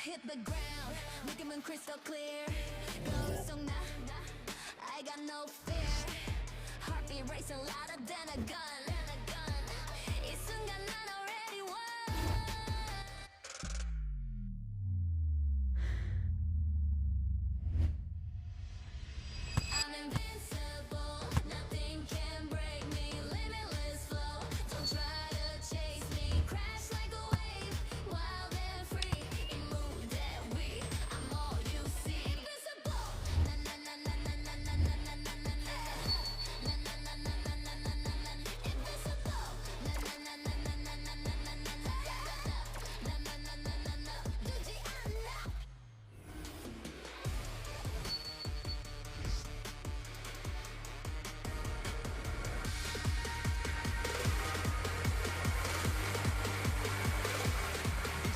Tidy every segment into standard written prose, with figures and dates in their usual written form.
Hit the ground, 느낌은 crystal clear. Go so now, I got no fear. Heartbeat racing louder than a gun. 이 순간 난 already won. I'm invincible, nothing can break me. Limitless flow, don't try to chase me. Crash like a wave, wild and free. You move that way, I'm all you see. Invincible, na na na na na na na na na na na na. Na na na na na na na na na. Invincible, na na na na na na na na na na na. Na na na na na na. 두지 않아.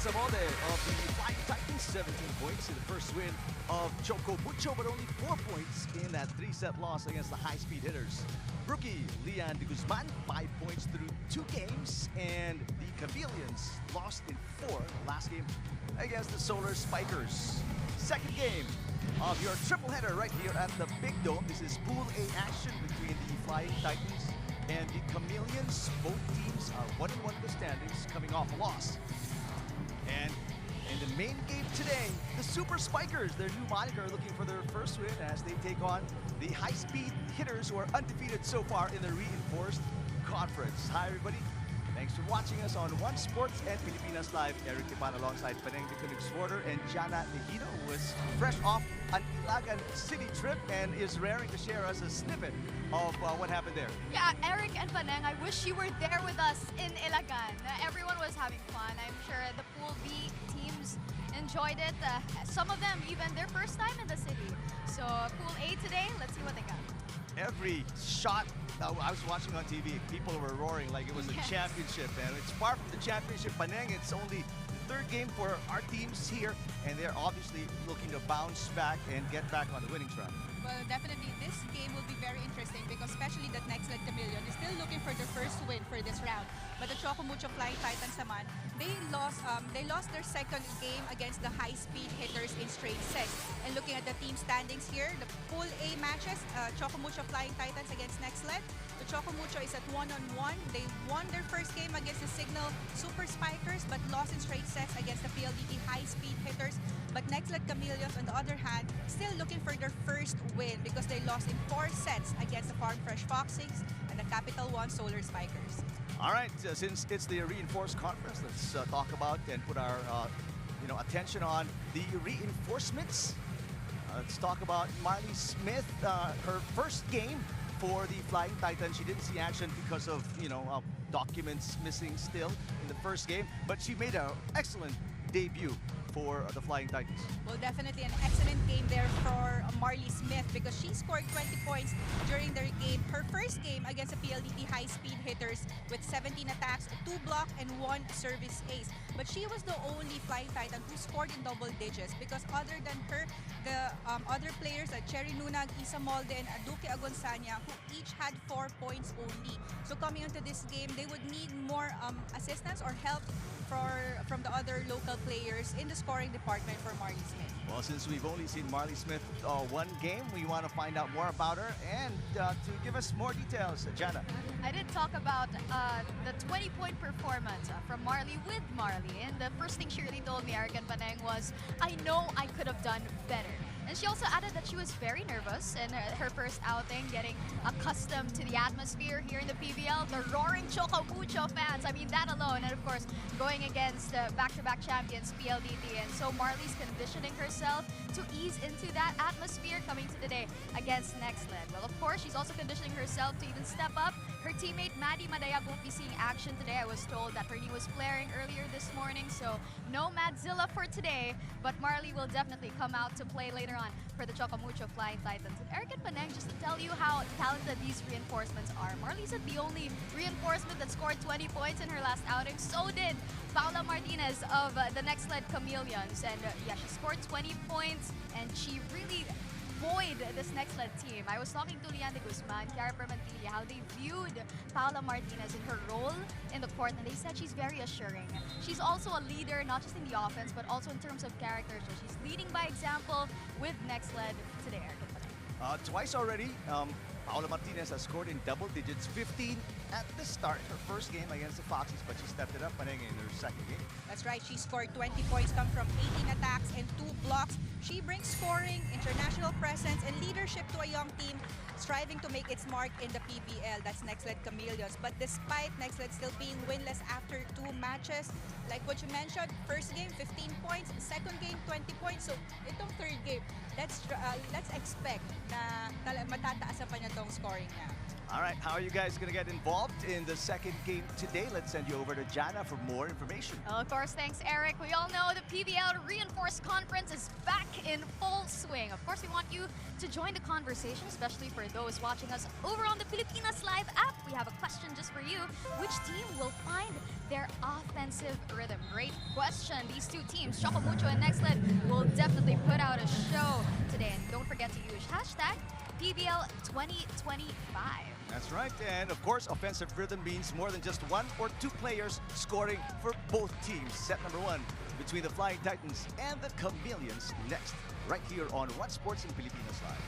Samode of the Flying Titans, 17 points in the first win of Choco Mucho, but only 4 points in that 3-set loss against the high-speed hitters. Rookie Leon de Guzman, 5 points through 2 games, and the Chameleons lost in 4 last game against the Solar Spikers. Second game of your triple header right here at the Big Dome. This is Pool A action between the Flying Titans and the Chameleons. Both teams are 1-1 in the standings, coming off a loss. And in the main game today, the Super Spikers, their new moniker, looking for their first win as they take on the high-speed hitters who are undefeated so far in the reinforced conference. Hi, everybody. Thanks for watching us on One Sports and Pilipinas Live. Eric Ipan alongside Paneng Nxled and Jana Nehino, who was fresh off an Ilagan city trip and is raring to share us a snippet of what happened there. Yeah, Eric and Paneng, I wish you were there with us in Ilagan. Everyone was having fun. I'm sure the Pool B teams enjoyed it. Some of them even their first time in the city. So Pool A today, let's see what they got. Every shot I was watching on TV, people were roaring like it was a championship, and it's far from the championship. Paneng, it's only the third game for our teams here, and they're obviously looking to bounce back and get back on the winning track. Well, definitely this game will be very interesting because especially that Nxled Chameleons is still looking for their first win for this round. But the Choco Mucho Flying Titans naman, they lost their second game against the high-speed hitters in straight sets. And looking at the team standings here, the Pool A matches, Choco Mucho Flying Titans against Nxled. The Choco Mucho is at 1-1. They won their first game against the Signal Super Spikers but lost in straight sets against the PLDT high-speed hitters. But Nxled Chameleons, on the other hand, still looking for their first win because they lost in 4 sets against the Farm Fresh Foxings and the Capital One Solar Spikers. All right, since it's the reinforced conference, let's talk about and put our attention on the reinforcements. Let's talk about Marley Smith, her first game for the Flying Titans. She didn't see action because of documents missing still in the first game, but she made an excellent debut for the Flying Titans. Well, definitely an excellent game there for Marley Smith because she scored 20 points during their game. Her first game against the PLDT high-speed hitters with 17 attacks, 2 block, and 1 service ace. But she was the only Flying Titan who scored in double digits because other than her, the other players like Cherry Nunag, Isa Molde, and Aduke Agonsanya, who each had 4 points only. So coming into this game, they would need more assistance or help from the other local players in the scoring department for Marley Smith. Well, since we've only seen Marley Smith one game, we want to find out more about her and to give us more details, Jana. I did talk about the 20-point performance from Marley with Marley, and the first thing she really told me, Eric and Paneng, was, I know I could have done better. And she also added that she was very nervous in her first outing, getting accustomed to the atmosphere here in the PVL, the roaring Choco Mucho fans. I mean, that alone. And of course, going against back-to-back champions, PLDT. And so Marley's conditioning herself to ease into that atmosphere coming to today against Nxled. Well, of course, she's also conditioning herself to even step up. Her teammate Maddie Madayag won't be seeing action today. I was told that her knee was flaring earlier this morning, so no Madzilla for today. But Marley will definitely come out to play later on for the Choco Mucho Flying Titans. And Eric and Paneng, just to tell you how talented these reinforcements are. Marley's not the only reinforcement that scored 20 points in her last outing. So did Paula Martinez of the Nxled Chameleons. And yeah, she scored 20 points, and she really avoid this Nxled team. I was talking to Lian de Guzman, Chiara Permantilla, how they viewed Paula Martinez in her role in the court, and they said she's very assuring. She's also a leader, not just in the offense, but also in terms of character. So she's leading by example with Nxled today, Eric. Twice already, Paula Martinez has scored in double digits, 15 at the start, her first game against the Foxes, but she stepped it up in her second game. That's right. She scored 20 points, come from 18 attacks and 2 blocks. She brings scoring, international presence, and leadership to a young team striving to make its mark in the PVL. That's Nxled Chameleons. But despite Nxled still being winless after 2 matches, like what you mentioned, first game 15 points, second game 20 points. So itong third game, let's expect na matataasan pa niya tong scoring niya. All right, how are you guys going to get involved in the second game today? Let's send you over to Jana for more information. Well, of course, thanks, Eric. We all know the PVL Reinforced Conference is back in full swing. Of course, we want you to join the conversation, especially for those watching us over on the Pilipinas Live app. We have a question just for you. Which team will find their offensive rhythm? Great question. These two teams, Choco Mucho and Nxled, will definitely put out a show today. And don't forget to use hashtag PVL 2025. That's right, and of course, offensive rhythm means more than just 1 or 2 players scoring for both teams. Set number 1 between the Flying Titans and the Chameleons next, right here on What Sports in Pilipinas Live.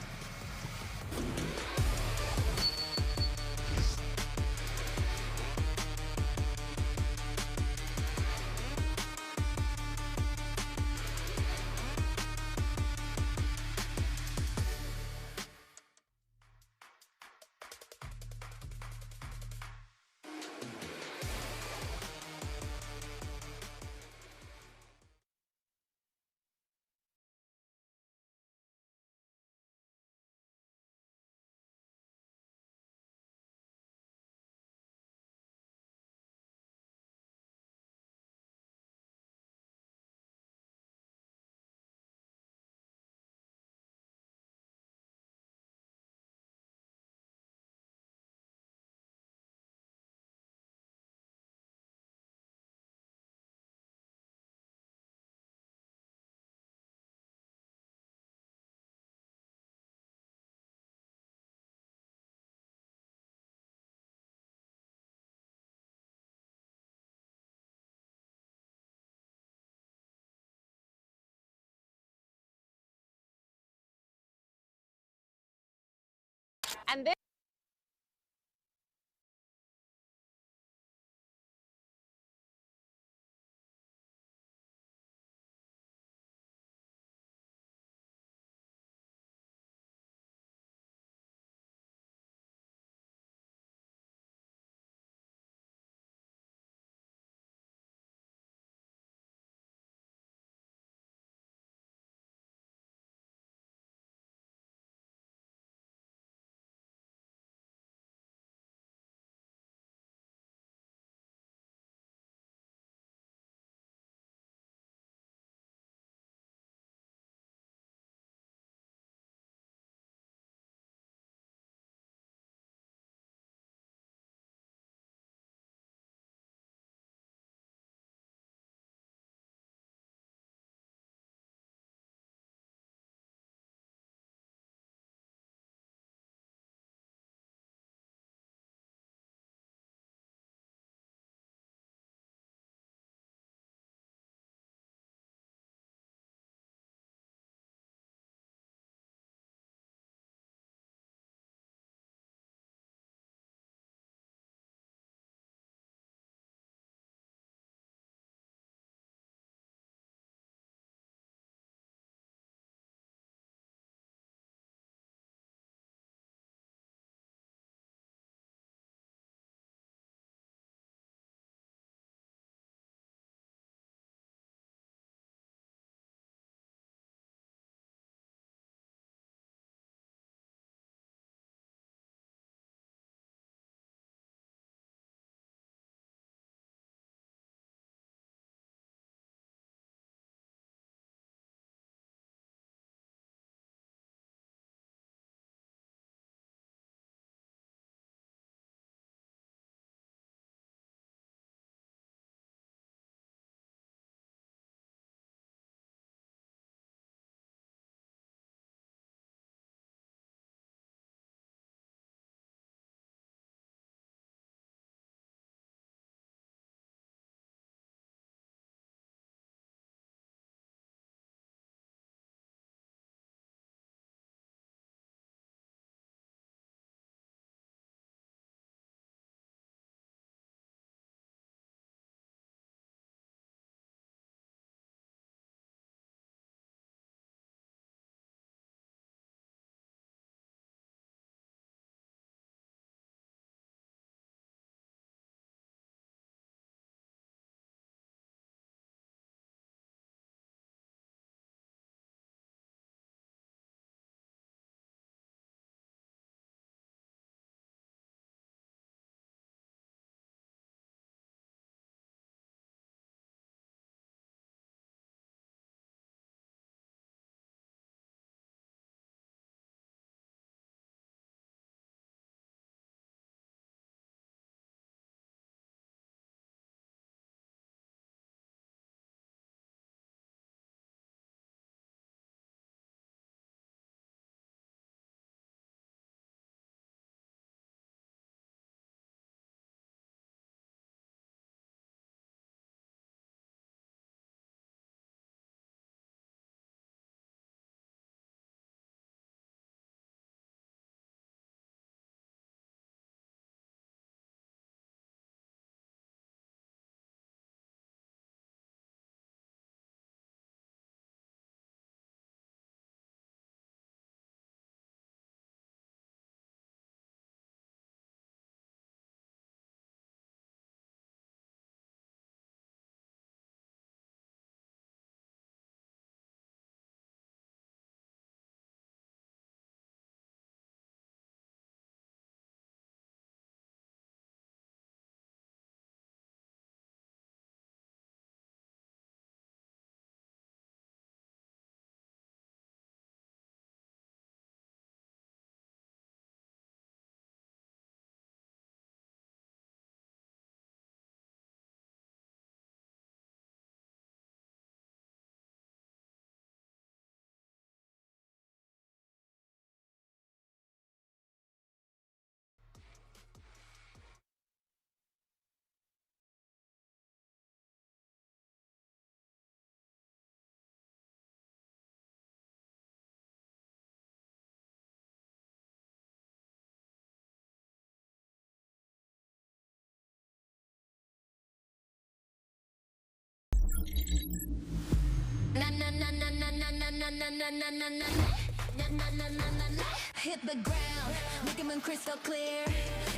Hit the ground, make them crystal clear.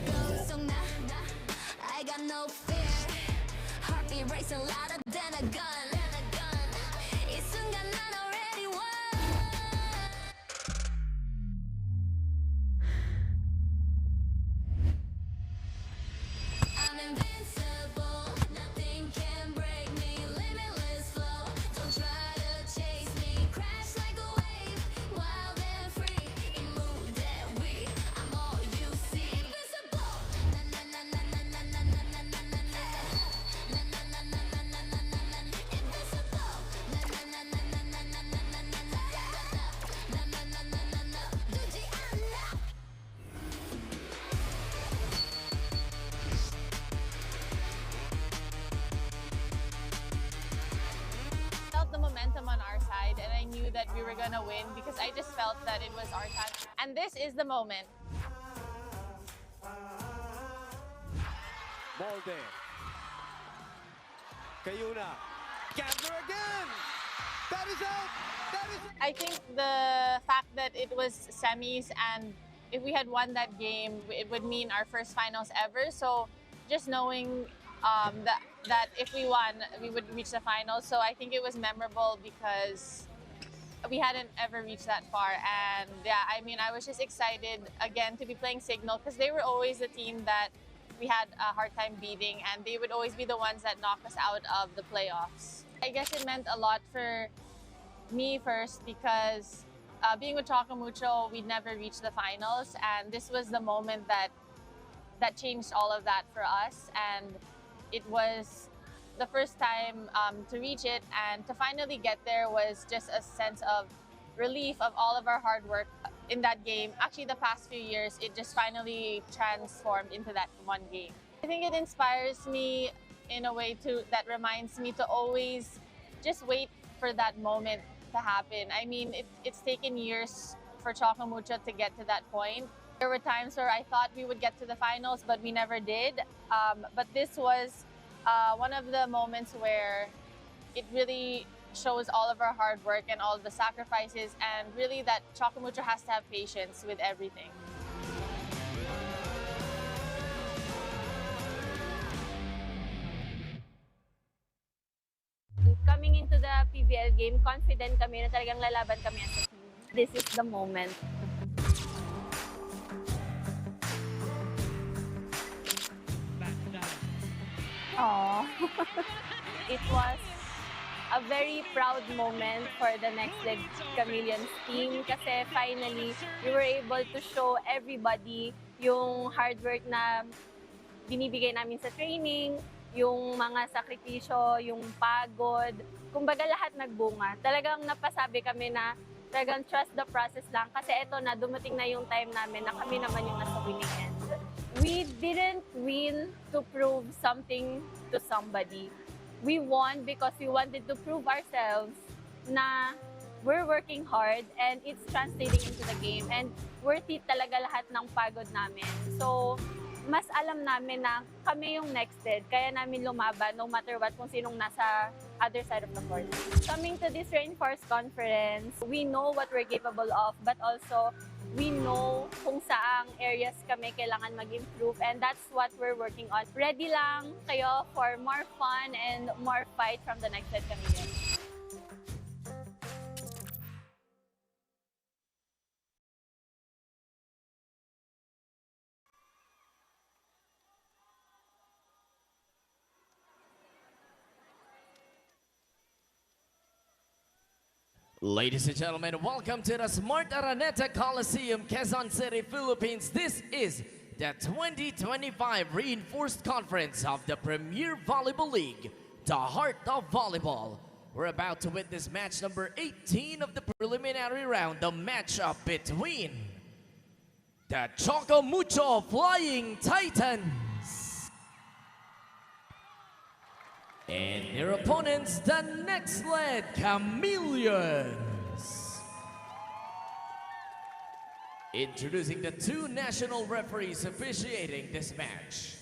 Go so now, I got no fear. Heartbeat racing louder than a gun. It's soon got none already won. I'm invincible, nothing can break me. Limitless flow, don't try to chase me. Crash like a wave, wild and free. Move that way, I'm all you see. Invincible, na na na na na na na na na na na na. Na na na na na na na na na. Invincible, na na na na na na na na na na na. Na na na na na na. Do you know? Felt the momentum on our side, and I knew that we were gonna win because I just felt that it was our time. And this is the moment. Molde. Kayuna. Gambler again! That is out! That is I think the fact that it was semis, and if we had won that game, it would mean our first finals ever. So just knowing that if we won, we would reach the finals. So I think it was memorable because we hadn't ever reached that far. And yeah, I mean, I was just excited again to be playing Signal because they were always the team that we had a hard time beating, and they would always be the ones that knock us out of the playoffs. I guess it meant a lot for me first because being with Choco Mucho, we'd never reached the finals, and this was the moment that changed all of that for us. And it was the first time to reach it, and to finally get there was just a sense of relief of all of our hard work in that game. Actually, the past few years, it just finally transformed into that one game. I think it inspires me in a way that reminds me to always just wait for that moment to happen. I mean, it's taken years for Choco Mucho to get to that point. There were times where I thought we would get to the finals, but we never did. But this was one of the moments where it really shows all of our hard work and all of the sacrifices, and really that Choco Mucho has to have patience with everything. Coming into the PVL game, confident kami na talagang lalaban kami as a team. This is the moment. Aww. It was a very proud moment for the Nxled Chameleons team kasi finally we were able to show everybody yung hard work na binibigay namin sa training, yung mga sakripisyo, yung pagod. Kumbaga lahat nagbunga. Talagang napasabi kami na talagang trust the process lang kasi eto na, dumating na yung time namin na kami naman yung nasa winning end. We didn't win to prove something to somebody. We won because we wanted to prove ourselves na we're working hard and it's translating into the game, and worth it talaga lahat ng pagod namin. So, mas alam namin na kami yung Nxled, kaya namin lumaban no matter what kung sinong nasa other side of the court. Coming to this Reinforced Conference, we know what we're capable of, but also we know kung saang areas kami kailangan mag-improve, and that's what we're working on. Ready lang kayo for more fun and more fight from the Nxled Chameleons. Ladies and gentlemen, welcome to the Smart Araneta Coliseum, Quezon City, Philippines. This is the 2025 Reinforced Conference of the Premier Volleyball League, the heart of volleyball. We're about to witness match number 18 of the preliminary round, the matchup between the Choco Mucho Flying Titans and their opponents, the Nxled Chameleons. Introducing the two national referees officiating this match.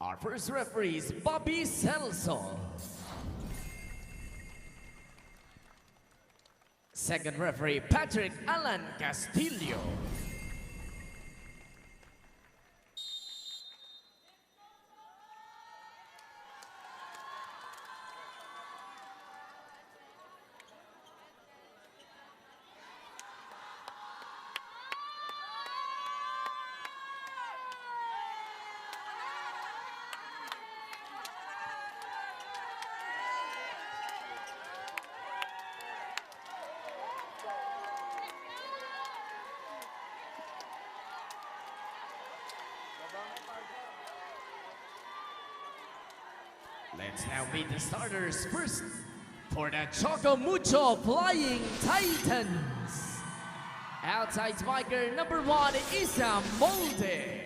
Our first referee is Bobby Celso. Second referee, Patrick Alan Castillo. Let's now meet the starters. First, for the Choco Mucho Flying Titans. Outside spiker number 1, Isa Molde.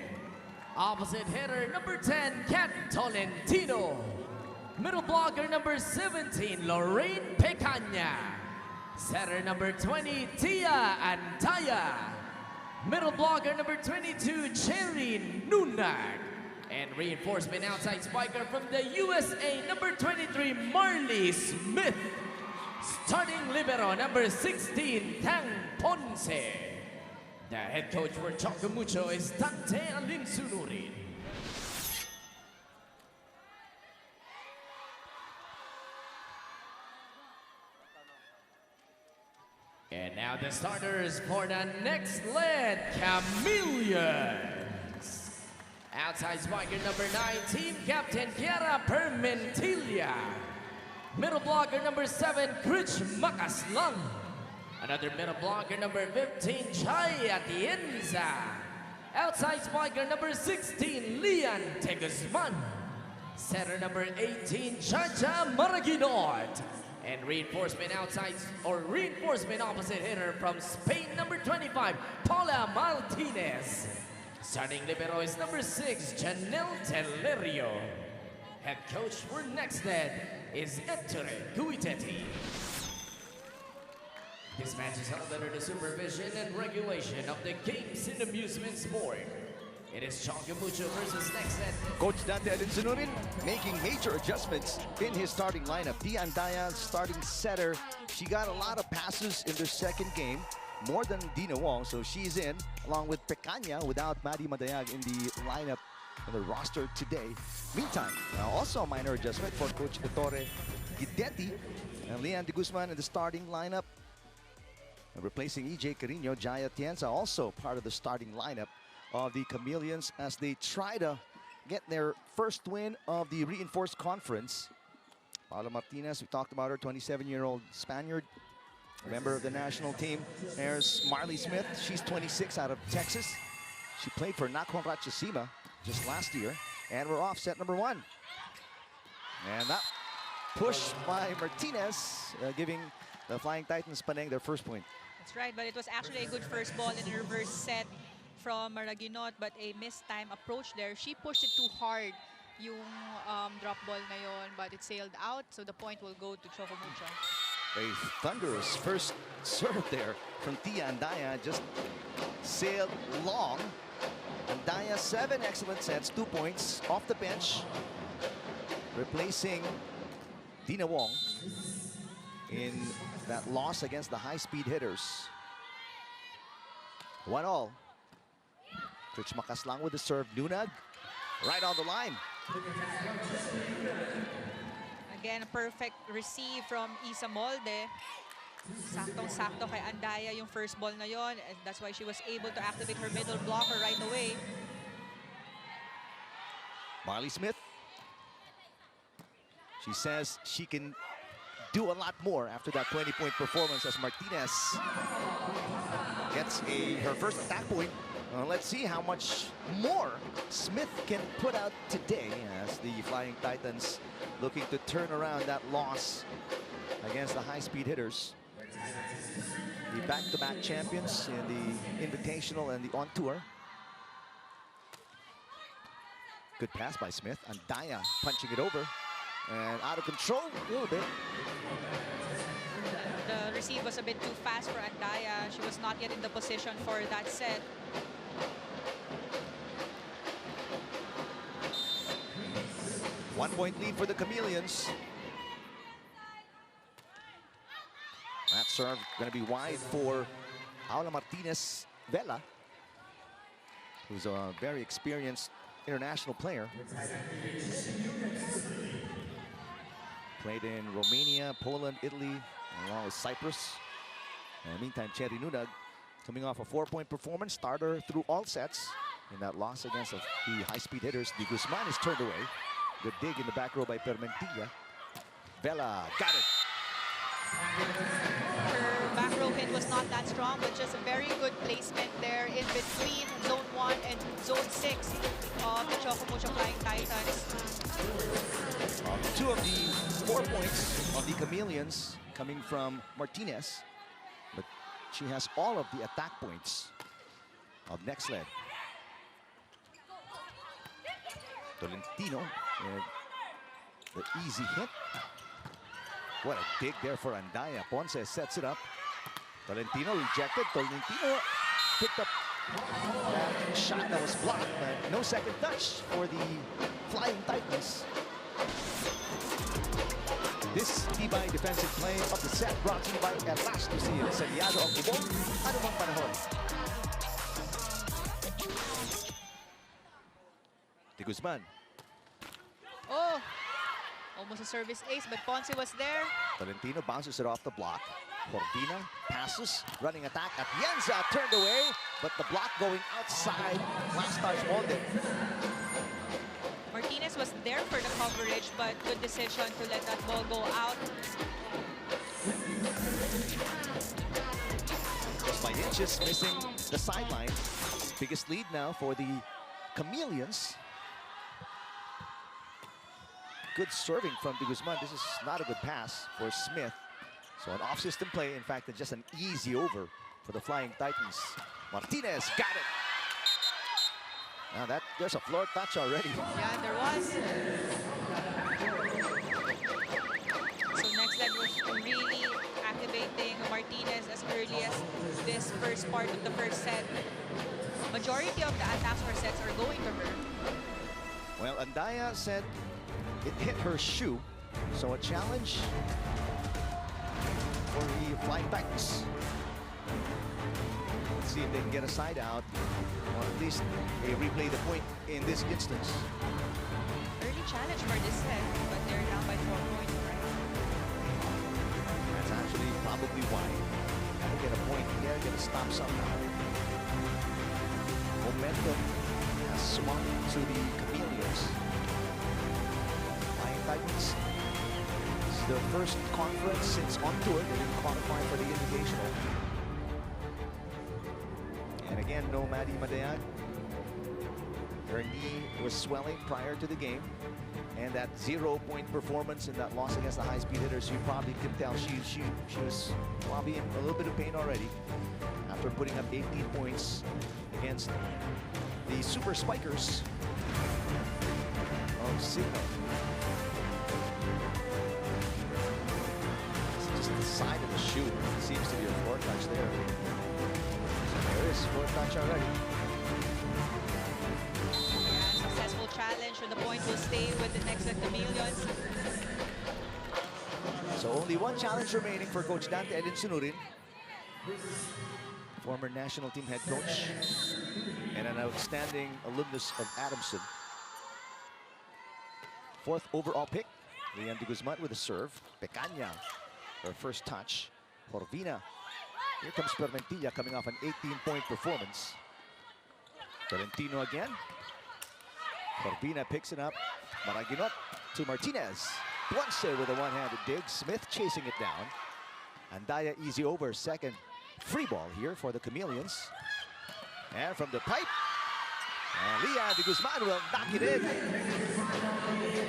Opposite hitter number 10, Kat Tolentino. Middle blocker number 17, Lorraine Pecaña. Setter number 20, Tia Antaya. Middle blocker number 22, Cherry Nunag. And reinforcement outside spiker from the USA, number 23, Marley Smith. Starting libero, number 16, Tang Ponce. The head coach for Choco Mucho is Dante Alinsunurin. And now the starters for the Nxled Chameleons. Outside spiker number 9, team captain Kiara Permentilla. Middle blocker number 7, Krich Makaslang. Another middle blocker number 15, Chai Atienza. Outside spiker number 16, Lian Teguzman. Setter number 18, Chacha Maraginot. And reinforcement reinforcement opposite hitter from Spain, number 25, Paula Martinez. Starting libero is number 6, Janelle Telerio. Head coach for Nxled is Ettore Guiteti. This match is held under the supervision and regulation of the Games and Amusement Sport. It is Choco Mucho versus Nxled. Coach Dante Alinsunurin making major adjustments in his starting lineup. Tia Antaya, starting setter. She got a lot of passes in their second game, more than Dina Wong, so she's in, along with Pecaña without Maddie Madayag in the lineup in the roster today. Meantime, also a minor adjustment for Coach Ettore Guidetti and Leanne de Guzman in the starting lineup. And replacing EJ Carino, Jaya Tienza also part of the starting lineup of the Chameleons as they try to get their first win of the reinforced conference. Paula Martinez, we talked about her, 27-year-old Spaniard, member of the national team. There's Marley Smith, she's 26 out of Texas. She played for Nakhon Ratchasima just last year. And we're off set number 1. And that push by Martinez, giving the Flying Titans Paneng their first point. That's right, but it was actually a good first ball in the reverse set from Maraginot, but a missed time approach there. She pushed it too hard, yung drop ball na yon, but it sailed out, so the point will go to Choco Mucho. A thunderous first serve there from Tia Antaya, just sailed long. Antaya, 7 excellent sets, 2 points off the bench, replacing Dina Wong in that loss against the high-speed hitters. 1-all. Rich Makaslang with the serve. Nunag right on the line. Again, a perfect receive from Isa Molde. Saktong-sakto kay Antaya yung first ball na yon, and that's why she was able to activate her middle blocker right away. Marley Smith. She says she can do a lot more after that 20-point performance as Martinez gets her first attack point. Let's see how much more Smith can put out today as the Flying Titans looking to turn around that loss against the high-speed hitters. The back-to-back champions in the Invitational and the On Tour. Good pass by Smith. Antaya punching it over. And out of control a little bit. The receive was a bit too fast for Antaya. She was not yet in the position for that set. One-point lead for the Chameleons. That's serve going to be wide for Paula Martinez Vela, who's a very experienced international player. Played in Romania, Poland, Italy, along with Cyprus. And meantime, Cherry Nunag coming off a 4-point performance, starter through all sets in that loss against the high-speed hitters. De Guzman is turned away. Good dig in the back row by Permentilla. Vela got it. Her back row hit was not that strong, but just a very good placement there in between Zone 1 and Zone 6 of the Choco Mucho Flying Titans. 2 of the 4 points of the Chameleons coming from Martinez, but she has all of the attack points of Nxled. Tolentino, and the easy hit. What a dig there for Andaya. Ponce sets it up. Tolentino rejected. Tolentino picked up that shot that was blocked, but no second touch for the Flying Titans. This tibay defensive play of the set brought to you by El Last Lucille, Selyado of Bubong, anumang panahon. De Guzman. Oh, almost a service ace, but Ponce was there. Tolentino bounces it off the block. Corvina passes, running attack. Atienza turned away, but the block going outside. Last touch molded. Martinez was there for the coverage, but good decision to let that ball go out. Just by inches, missing the sideline. Biggest lead now for the Chameleons. Good serving from De Guzman. This is not a good pass for Smith. So an off-system play, in fact, just an easy over for the Flying Titans. Martinez got it. Now there's a floor touch already. Yeah, there was. So Nxled was really activating Martinez as early as this first part of the first set. Majority of the attacks or sets are going to her. Well, Andaya said it hit her shoe, so a challenge for the Flying Titans. Let's see if they can get a side out, or at least they replay the point in this instance. Early challenge for this set, but they're down by 4 points, right? That's actually probably why. Gotta get a point here, gotta stop somehow. Momentum has swung to the Chameleons. Flying Titans. This is their first conference since on tour. They didn't qualify for the Invitational. And again, no Maddie Madeag. Her knee was swelling prior to the game. And that 0-point performance in that loss against the high-speed hitters, you probably can tell she was probably in a little bit of pain already after putting up 18 points against the Super Spikers of Sydney. It's just the side of the shoe. Seems to be a floor touch there. There is floor touch already. Yeah, successful challenge, and the point will stay with the Nxled Chameleons. So only one challenge remaining for Coach Dante Edin Sunurin, former national team head coach and an outstanding alumnus of Adamson. 4th overall pick, Lian de Guzman with a serve. Pecaña, her first touch. Corvina. Here comes Permentilla coming off an 18-point performance. Tolentino again. Corvina picks it up. Maraginot to Martinez. Ponce with a one-handed dig. Smith chasing it down. Andaya easy over. Second free ball here for the Chameleons. And from the pipe, Lian de Guzman will knock it in.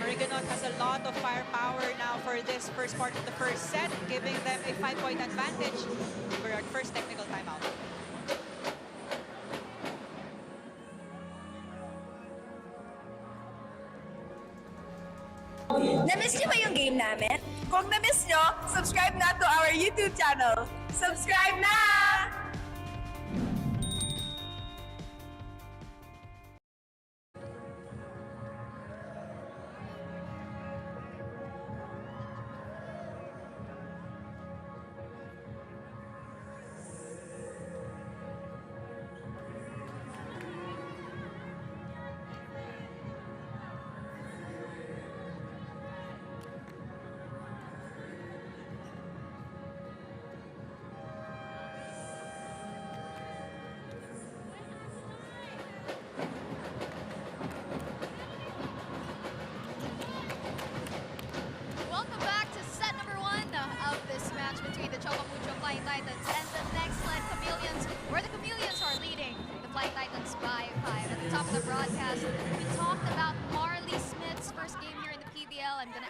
Maraginot has a lot of firepower now for this first part of the first set, giving them a 5-point advantage for our first technical timeout. Na-miss niyo ba yung game namin? Kung na-miss niyo, subscribe na to our YouTube channel. Subscribe na!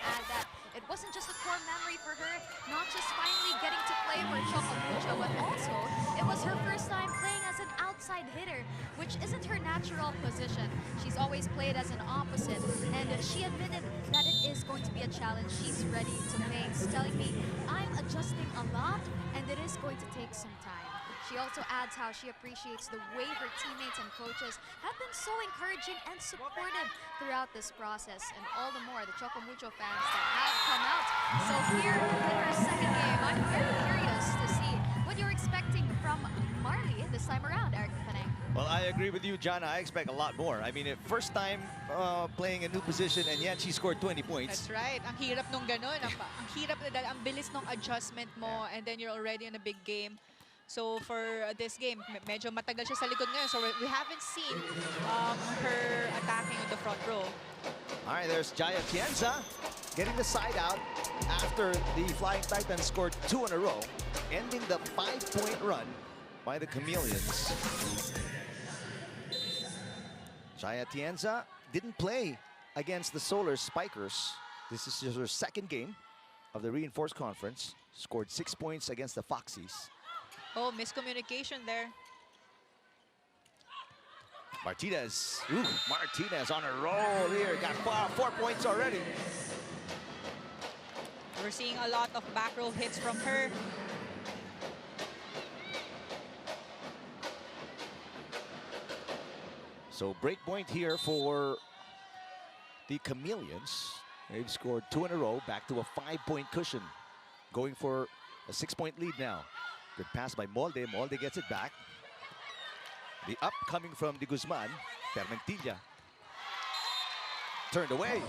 add that it wasn't just a core memory for her, not just finally getting to play for Choco Mucho, but also it was her first time playing as an outside hitter, which isn't her natural position. She's always played as an opposite, and she admitted that it is going to be a challenge she's ready to face, telling me, I'm adjusting a lot, and it is going to take some time. She also adds how she appreciates the way her teammates and coaches have been so encouraging and supportive throughout this process, and all the more the Choco Mucho fans that have come out. So here in her second game, I'm very curious to see what you're expecting from Marley this time around, Eric Panay. Well, I agree with you, Jana. I expect a lot more. I mean, first time playing a new position, and yet she scored 20 points. That's right. Ang hirap nung ganun. Ang hirap na dahil ang bilis nung adjustment mo, and then you're already in a big game. So for this game, medyo matagal siya sa likod ngayon. So we haven't seen her attacking in the front row. All right, there's Jaya Tienza getting the side out after the Flying Titans scored 2 in a row, ending the 5-point run by the Chameleons. Jaya Tienza didn't play against the Solar Spikers. This is her second game of the Reinforced Conference. Scored 6 points against the Foxies. Oh, miscommunication there. Martinez. Ooh, Martinez on a roll here. Got 4 points already. We're seeing a lot of back row hits from her. So break point here for the Chameleons. They've scored 2 in a row, back to a 5-point cushion. Going for a 6-point lead now. Good pass by Molde. Molde gets it back. The up coming from De Guzman. Permentilla. Turned away.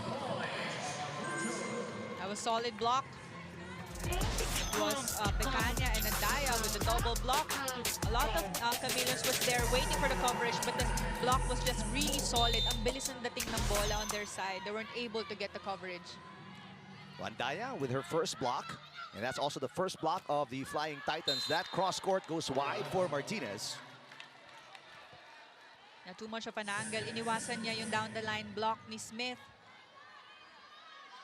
That was solid block. It was Pecania and Andaya with the double block. A lot of Chameleons was there waiting for the coverage, but the block was just really solid. Ang bilis ng dating ng bola on their side. They weren't able to get the coverage. Andaya with her first block. And that's also the first block of the Flying Titans. That cross court goes wide for Martinez. Now too much of an angle. Iniwasan niya yung down the line block ni Smith.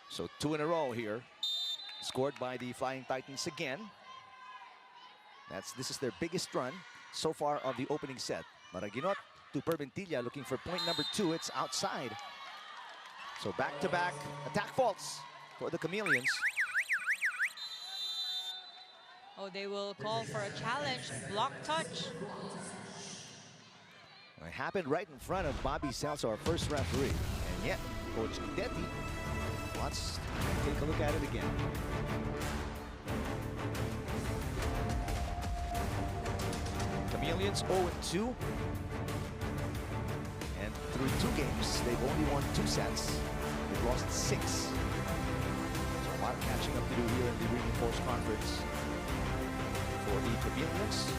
So 2 in a row here. Scored by the Flying Titans again. This is their biggest run so far of the opening set. Maraguinot to Permentilla looking for point number 2. It's outside. So back-to-back attack faults for the Chameleons. Oh, they will call for a challenge. Block touch. It happened right in front of Bobby Celso, our first referee. And yet, Coach Detti wants to take a look at it again. Chameleons 0-2. And through 2 games, they've only won 2 sets. They've lost 6. So a lot of catching up to do here in the Reinforced Conference for the Chameleons.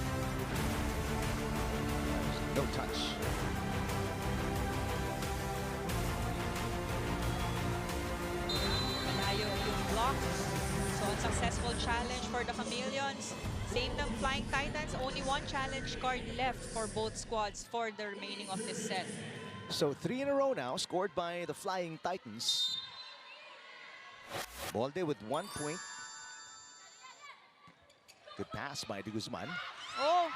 No touch. Malayo yung block. So a successful challenge for the Chameleons. Same ng Flying Titans, only 1 challenge card left for both squads for the remaining of this set. So 3 in a row now, scored by the Flying Titans. Molde with 1 point. Good pass by De Guzman. Oh!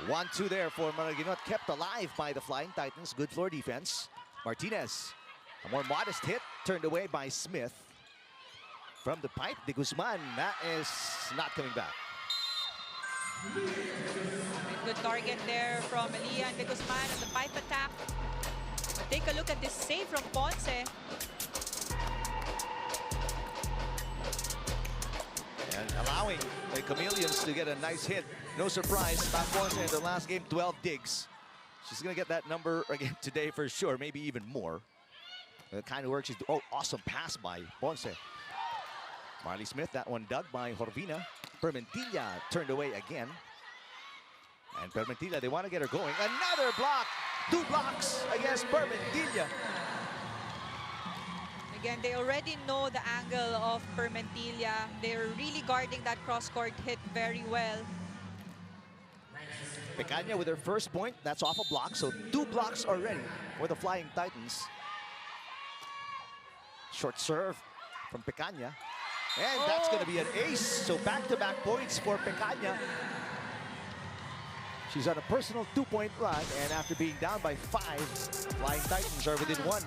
1-2 there for Maraguinot, kept alive by the Flying Titans. Good floor defense. Martinez, a more modest hit, turned away by Smith. From the pipe, De Guzman, that is not coming back. Good target there from Elian De Guzman on the pipe attack. But take a look at this save from Ponce. And allowing the Chameleons to get a nice hit. No surprise, Pat Ponce in the last game, 12 digs. She's going to get that number again today for sure, maybe even more. The kind of work she's doing. Oh, awesome pass by Ponce. Marley Smith, that one dug by Jorvina. Permentilla turned away again. And Permentilla, they want to get her going. Another block! 2 blocks against Permentilla. Again, they already know the angle of Permentilla. They're really guarding that cross-court hit very well. Pecania with her first point. That's off a block, so 2 blocks already for the Flying Titans. Short serve from Picaña. And that's going to be an ace. So back-to-back points for Picaña. She's on a personal 2-point run, and after being down by 5, Flying Titans are within 1.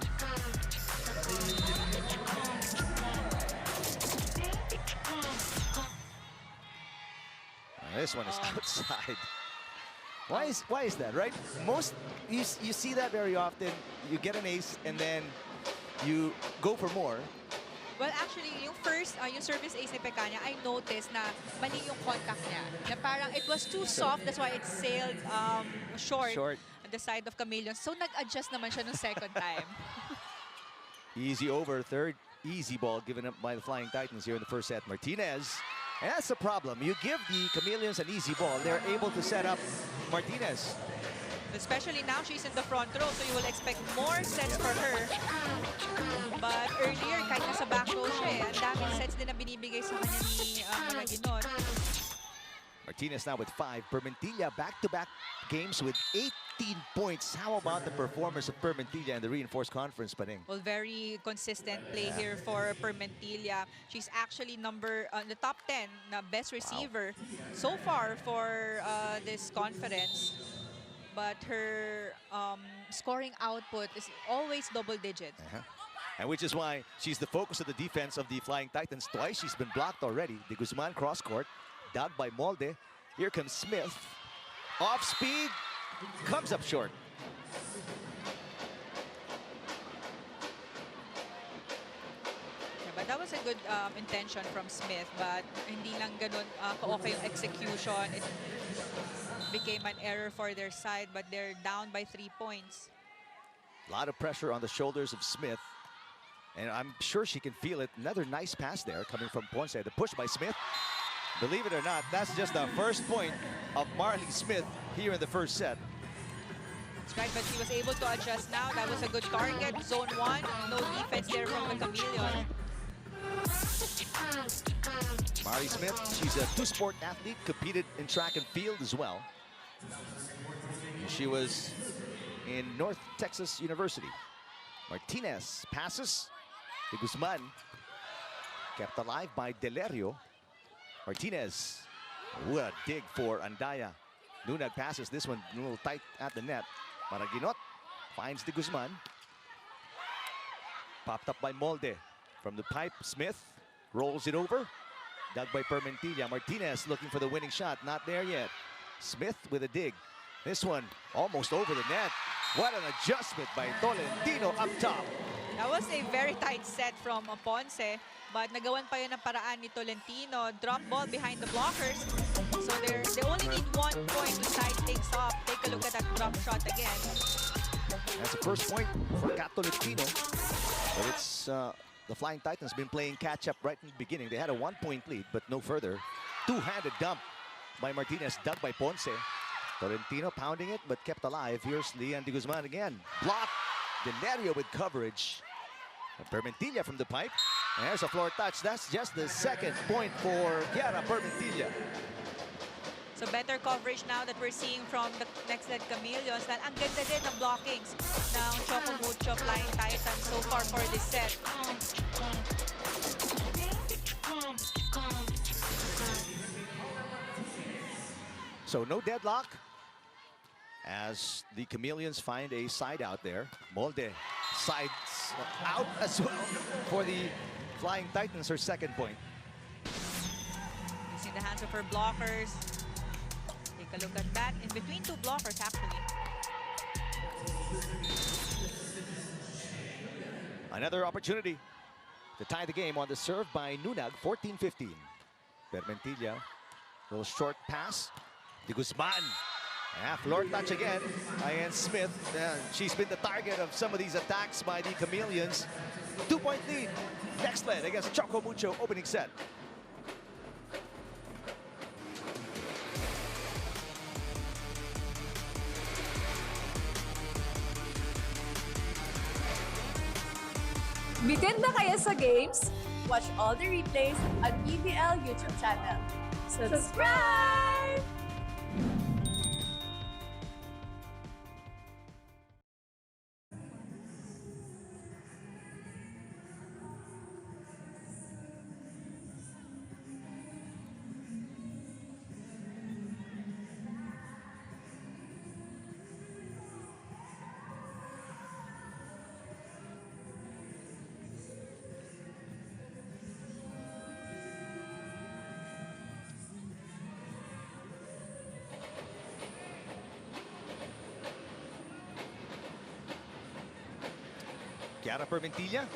This one is outside. Why is that, right? Most you see that very often. You get an ace and then you go for more. Well, actually, yung first, yung service ace ni Picaña, I noticed na mali yung contact niya. Na parang it was too soft, that's why it sailed short on the side of Chameleons. So nag-adjust naman siya nung second time. Easy over, third easy ball given up by the Flying Titans here in the first set. Martinez, and that's the problem. You give the Chameleons an easy ball, they're able to set up Martinez. Especially now, she's in the front row, so you will expect more sets for her. But earlier, kahit nasa back row siya, ang daming sets din na binibigay sa kanya ni Maraginot. Martinez now with 5. Permentilla back-to-back games with 18 points. How about the performance of Permentilla in the reinforced conference, Paning? Well, very consistent play here for Permentilla. She's actually the top 10 na best receiver so far for this conference. But her scoring output is always double digit. And which is why she's the focus of the defense of the Flying Titans. Twice she's been blocked already. De Guzman cross court, dug by Molde. Here comes Smith. Off speed, comes up short. Yeah, but that was a good intention from Smith, but hindi lang ganun ka-okay yung execution. It became an error for their side, but they're down by 3 points. A lot of pressure on the shoulders of Smith. And I'm sure she can feel it. Another nice pass there coming from Ponce. The push by Smith. Believe it or not, that's just the first point of Marley Smith here in the first set. That's right, but she was able to adjust now. That was a good target. Zone 1, no defense there from the Chameleon. Marley Smith, she's a two-sport athlete, competed in track and field as well. She was in North Texas University. Martinez passes. De Guzman kept alive by Delerio. Martinez. What a dig for Andaya. Nunag passes this one a little tight at the net. Maraginot finds De Guzman. Popped up by Molde. From the pipe, Smith rolls it over. Dug by Permentilla. Martinez looking for the winning shot. Not there yet. Smith with a dig. This one almost over the net. What an adjustment by Tolentino up top. That was a very tight set from Ponce, but nagawan pa yun ng paraan ni Tolentino. Drop ball behind the blockers. So they only need 1 point to side things up. Take a look at that drop shot again. That's the first point for Cat Tolentino. But it's the Flying Titans been playing catch-up right from the beginning. They had a 1-point lead, but no further. Two-handed dump by Martinez, dug by Ponce. Tolentino pounding it, but kept alive. Here's Leon De Guzman again. Blocked. Delerio with coverage. Permentilla from the pipe. And there's a floor touch. That's just the second point for Kiara Permentilla. So better coverage now that we're seeing from the Nxled Chameleons. That ang ganda din ng blockings ng Choco Mucho Flying Titans so far for this set. So no deadlock as the Chameleons find a side out there. Molde sides out as well for the Flying Titans, her second point. Using the hands of her blockers. Take a look at that. In between two blockers, actually. Another opportunity to tie the game on the serve by Nunag, 14-15. Permentilla, little short pass. De Guzman. Floor touch again against Smith. She's been the target of some of these attacks by the Chameleons. 2-point lead. Nxled against Choco Mucho opening set. Bitin na kaya sa games? Watch all the replays on PVL YouTube channel. Subscribe! Chiara Permentilla,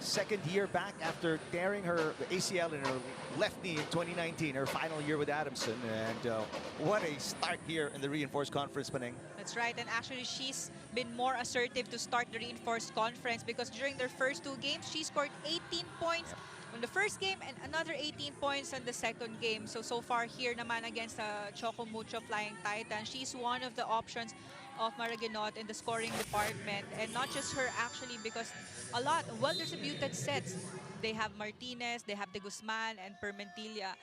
second year back after tearing her ACL in her left knee in 2019, her final year with Adamson. And what a start here in the Reinforced Conference, Paneng. That's right, and actually she's been more assertive to start the Reinforced Conference because during their first 2 games, she scored 18 points on the first game and another 18 points on the second game. So far here naman against Choco Mucho Flying Titans, she's one of the options of Maraguinot in the scoring department. And not just her actually, because a lot of well-distributed sets. They have Martinez, they have De Guzman, and Permentilla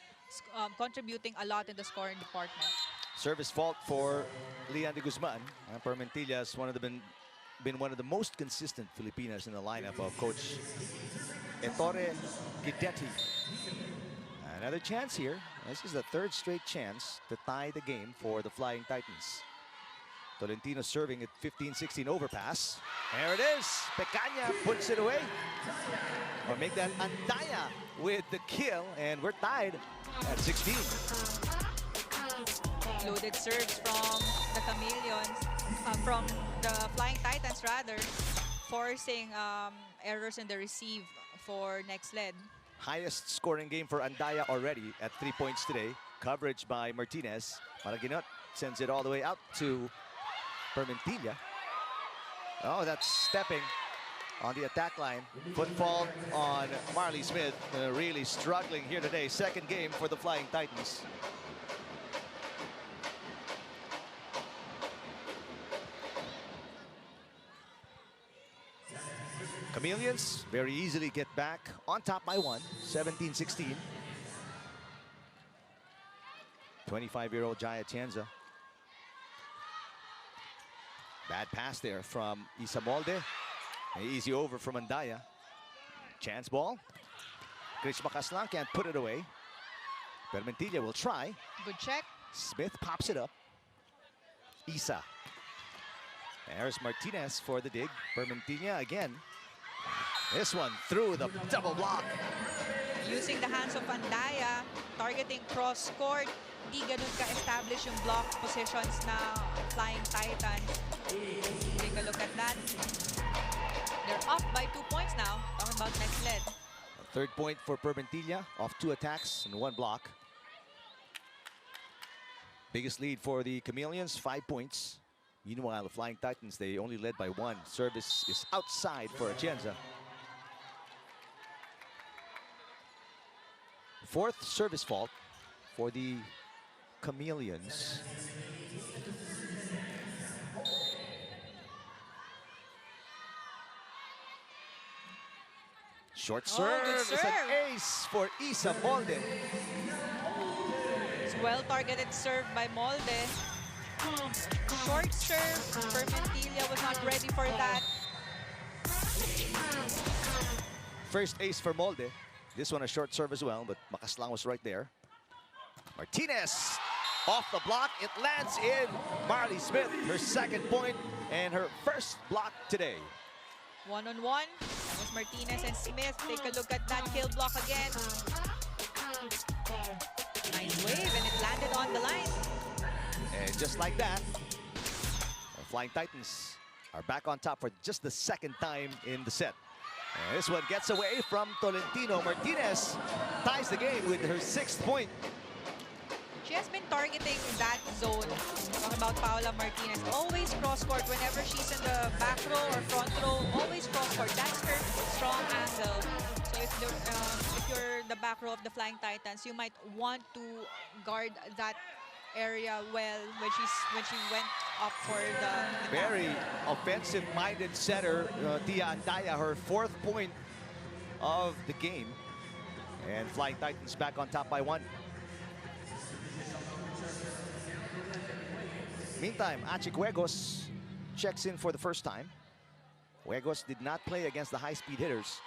contributing a lot in the scoring department. Service fault for Lian De Guzman. Permentilla has been one of the most consistent Filipinas in the lineup of Coach Ettore Guidetti. Another chance here. This is the 3rd straight chance to tie the game for the Flying Titans. Tolentino serving at 15-16 overpass. There it is. Pecaña puts it away. Or make that Andaya with the kill, and we're tied at 16. Loaded serves from the Chameleons, from the Flying Titans rather, forcing errors in the receive for Nxled. Highest scoring game for Andaya already at 3 points today. Coverage by Martinez. Maraguinot sends it all the way out to Permentilla. Oh, that's stepping on the attack line. Foot fault on Marley Smith. Really struggling here today. Second game for the Flying Titans. Chameleons very easily get back on top by 1, 17-16. 25-year-old Jaya Tienza. Bad pass there from Isa Molde. An easy over from Andaya. Chance ball. Grish Makaslang can't put it away. Permentilla will try. Good check. Smith pops it up. Isa. There's Martinez for the dig. Permentilla again. This one through the double block. Using the hands of Andaya, targeting cross court. Di ganun ka-establish yung block positions na Flying Titans. Take a look at that. They're up by 2 points now. Talking about Nxled. Third point for Permentilla off 2 attacks and 1 block. Biggest lead for the Chameleons, 5 points. Meanwhile, the Flying Titans, they only led by 1. Service is outside for Atienza. 4th service fault for the Chameleons. Short serve. Good It's serve. an ace for Isa Molde. It's well-targeted serve by Molde. Short serve. Permentilla was not ready for that. First ace for Molde. This one a short serve as well, but Makaslang was right there. Martinez off the block. It lands in Marley Smith, her 2nd point and her 1st block today. 1-on-1. That was Martinez and Smith. Take a look at that kill block again. Nice wave, and it landed on the line. And just like that, the Flying Titans are back on top for just the 2nd time in the set. And this one gets away from Tolentino. Martinez ties the game with her 6th point. She has been targeting that zone. Talking about Paula Martinez. Always cross-court whenever she's in the back row or front row. Always cross-court. That's her strong angle. So if you're the back row of the Flying Titans, you might want to guard that area well when she went up for the Very offensive-minded setter, Tia Andaya, her 4th point of the game. And Flying Titans back on top by 1. Meantime, Achi Huegos checks in for the first time. Huegos did not play against the high-speed hitters.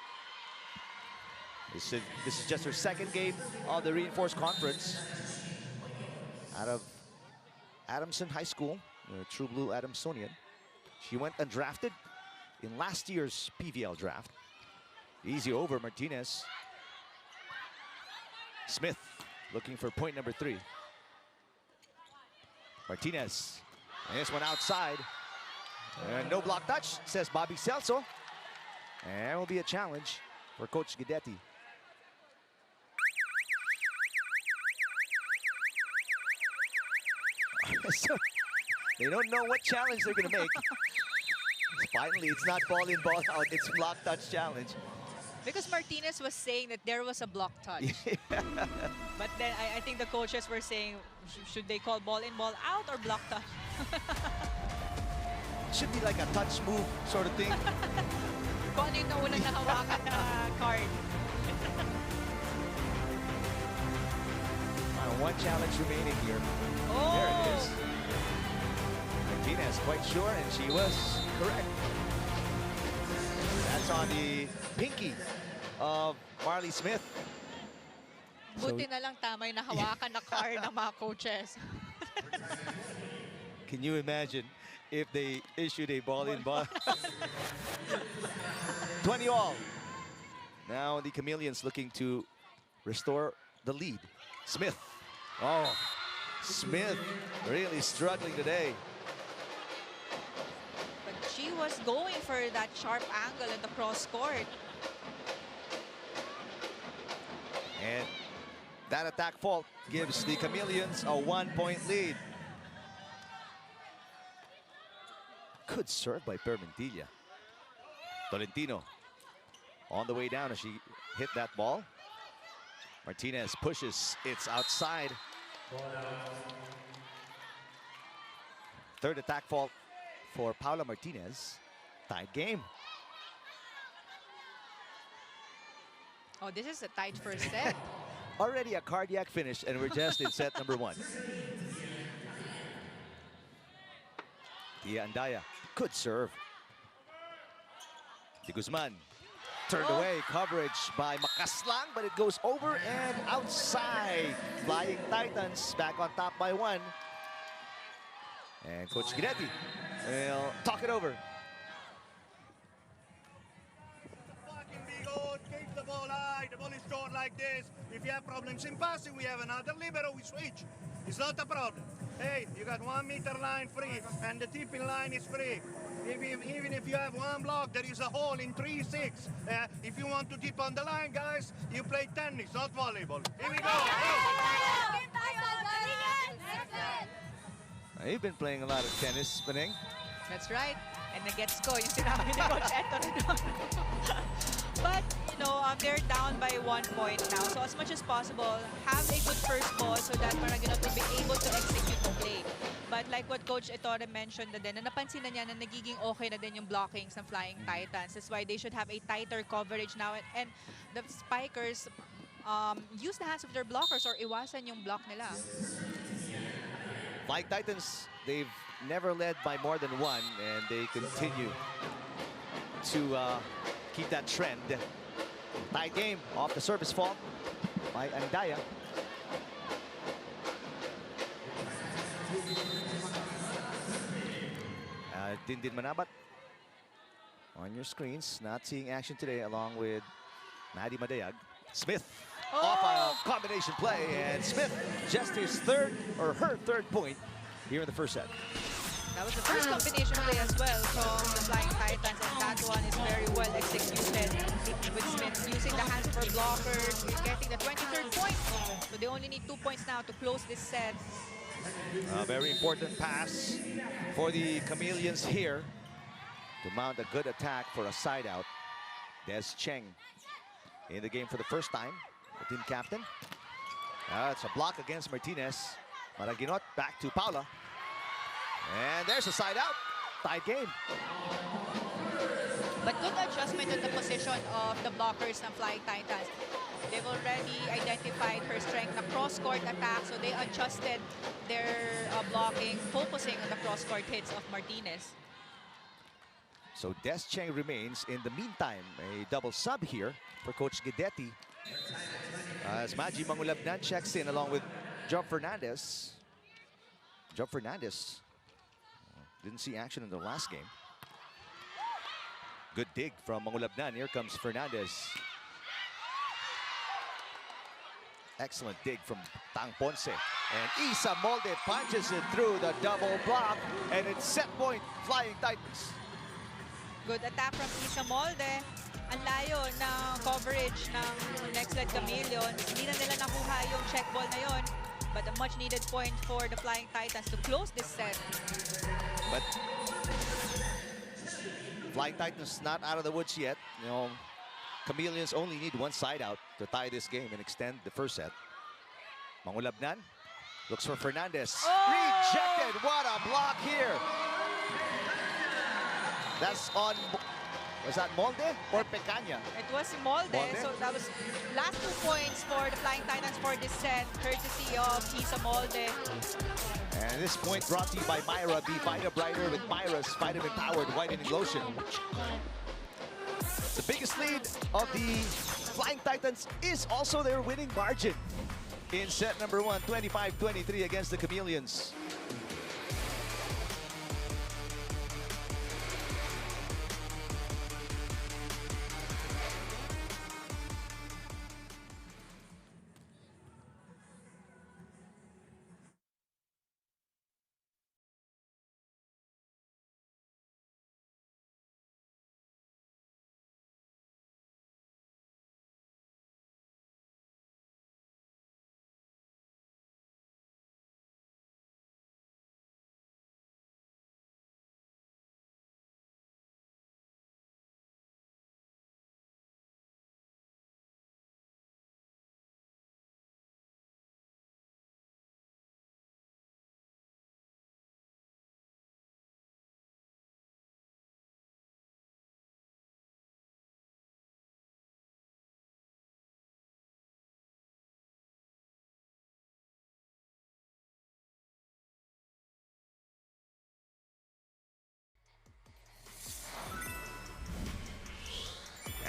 This is just her 2nd game of the Reinforced Conference. Out of Adamson High School, True Blue Adamsonian. She went undrafted in last year's PVL draft. Easy over Martinez. Smith looking for point number 3. Martinez. And this one outside. And no block touch, says Bobby Celso. And it will be a challenge for Coach Guidetti. So, they don't know what challenge they're going to make. Finally, it's not ball in, ball out. It's block touch challenge. Because Martinez was saying that there was a block touch. But then I think the coaches were saying, should they call ball in, ball out or block touch? Should be like a touch move sort of thing. Kung ano yung naunang nahawakan na card. One challenge remaining here. Oh. There it is. Martinez quite sure, and she was correct. That's on the pinky of Marley Smith. Buti na lang tama yung nahawakan na card ng mga coaches. Can you imagine if they issued a ball in ball? 20 all. Now the Chameleons looking to restore the lead. Smith. Oh, Smith really struggling today. But she was going for that sharp angle in the cross court. And that attack fault gives the Chameleons a 1-point lead. Good serve by Permentilla. Tolentino on the way down as she hit that ball. Martinez pushes, it's outside. Third attack fault for Paula Martinez. Tied game. Oh, this is a tight first set. Already a cardiac finish, and we're just in set number 1. Tia Andaya, good serve. De Guzman, turned away, coverage by Makaslang, but it goes over and outside. Flying Titans back on top by 1. And Coach Guidetti will talk it over. Keep the ball high. The ball is short like this. If you have problems in passing, we have another libero. We switch. It's not a problem. Hey, you got 1 meter line free, and the tipping line is free. Even if you have 1 block, there is a hole in 3-6. If you want to tip on the line, guys, you play tennis, not volleyball. Here we go. You've been playing a lot of tennis, Maneng. That's right. And the gets ko, yung sinabi ni Coach Eto rin doon. But, you know, they're down by 1 point now. So as much as possible, have a good first ball so that Maraginac will be able to execute the play. But like what Coach Ettore mentioned na din, na napansin na niya na nagiging okay na din yung blockings ng Flying Titans. That's why they should have a tighter coverage now. And the spikers use the hands of their blockers or iwasan yung block nila. Flying Titans, they've never led by more than 1, and they continue to keep that trend. Tied game off the service fault by Andaya. Dindin Manabat on your screens. Not seeing action today along with Maddie Madayag. Smith off a combination play, and Smith just his her third point here in the first set. That was the first combination play as well from the Flying Titans, and that one is very well executed with Smith using the hands of her blockers, getting the 23rd point. So they only need 2 points now to close this set. A very important pass for the Chameleons here to mount a good attack for a side out. Des Cheng in the game for the first time, the team captain. It's a block against Martinez. Maraginot back to Paula. And there's a side out. Tied game. But good adjustment in the position of the blockers ng Flying Titans. They've already identified her strength, the cross-court attack, so they adjusted their blocking, focusing on the cross-court hits of Martinez. So Des Cheng remains. In the meantime, a double sub here for Coach Guidetti. As Maji Mangulabnan checks in along with Job Fernandez. Job Fernandez didn't see action in the last game. Good dig from Mangulabnan. Here comes Fernandez. Excellent dig from Tang Ponce. And Isa Molde punches it through the double block. And it's set point, Flying Titans. Good attack from Isa Molde. ang layo ng coverage ng Nxled Chameleons. Hindi na nila nakuha yung check ball na yon. But a much needed point for the Flying Titans to close this set. But Flying Titans not out of the woods yet. You know, Chameleons only need one side out to tie this game and extend the first set. Mangulabnan looks for Fernandez. Rejected. What a block here. That's on. Was that Molde or Pecaña? It was Molde, so that was last 2 points for the Flying Titans for this set, courtesy of Isa Molde. And this point brought to you by Myra. Be Vita Brighter with Myra's vitamin-powered whitening lotion. The biggest lead of the Flying Titans is also their winning margin in set number 1, 25-23 against the Chameleons.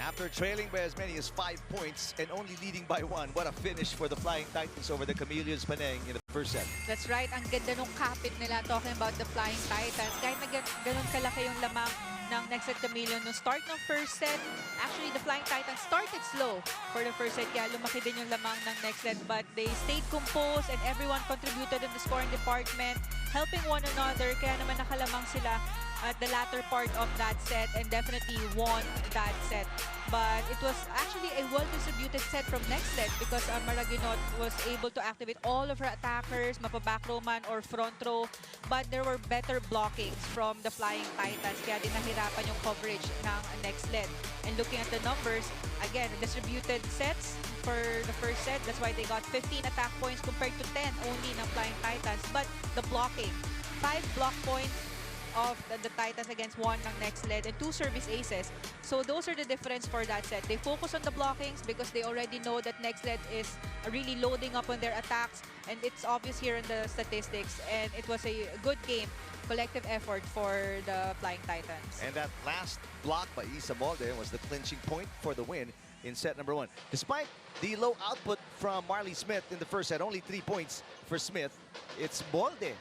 After trailing by as many as 5 points and only leading by 1, what a finish for the Flying Titans over the Chameleons Penang in the first set. That's right, ang ganda nung kapit nila talking about the Flying Titans. Kahit na ganun kalaki yung lamang ng Nxled Chameleon no start ng first set. Actually, the Flying Titans started slow for the first set, kaya lumaki din yung lamang ng Nxled, but they stayed composed and everyone contributed in the scoring department, helping one another, kaya naman nakalamang sila at the latter part of that set and definitely won that set. But it was actually a well-distributed set from Nxled because Maraginot was able to activate all of her attackers, mapa-back row man or front row, but there were better blockings from the Flying Titans, kaya din nahirapan yung coverage ng Nxled. And looking at the numbers, again, distributed sets for the first set, that's why they got 15 attack points compared to 10 only ng Flying Titans. But the blocking, 5 block points of the Titans against 1 ng Nxled and 2 service aces. So those are the difference for that set. They focus on the blockings because they already know that Nxled is really loading up on their attacks, and it's obvious here in the statistics, and it was a good game, collective effort for the Flying Titans. And that last block by Isa Molde was the clinching point for the win in set number 1. Despite the low output from Marley Smith in the first set, only 3 points for Smith, it's Molde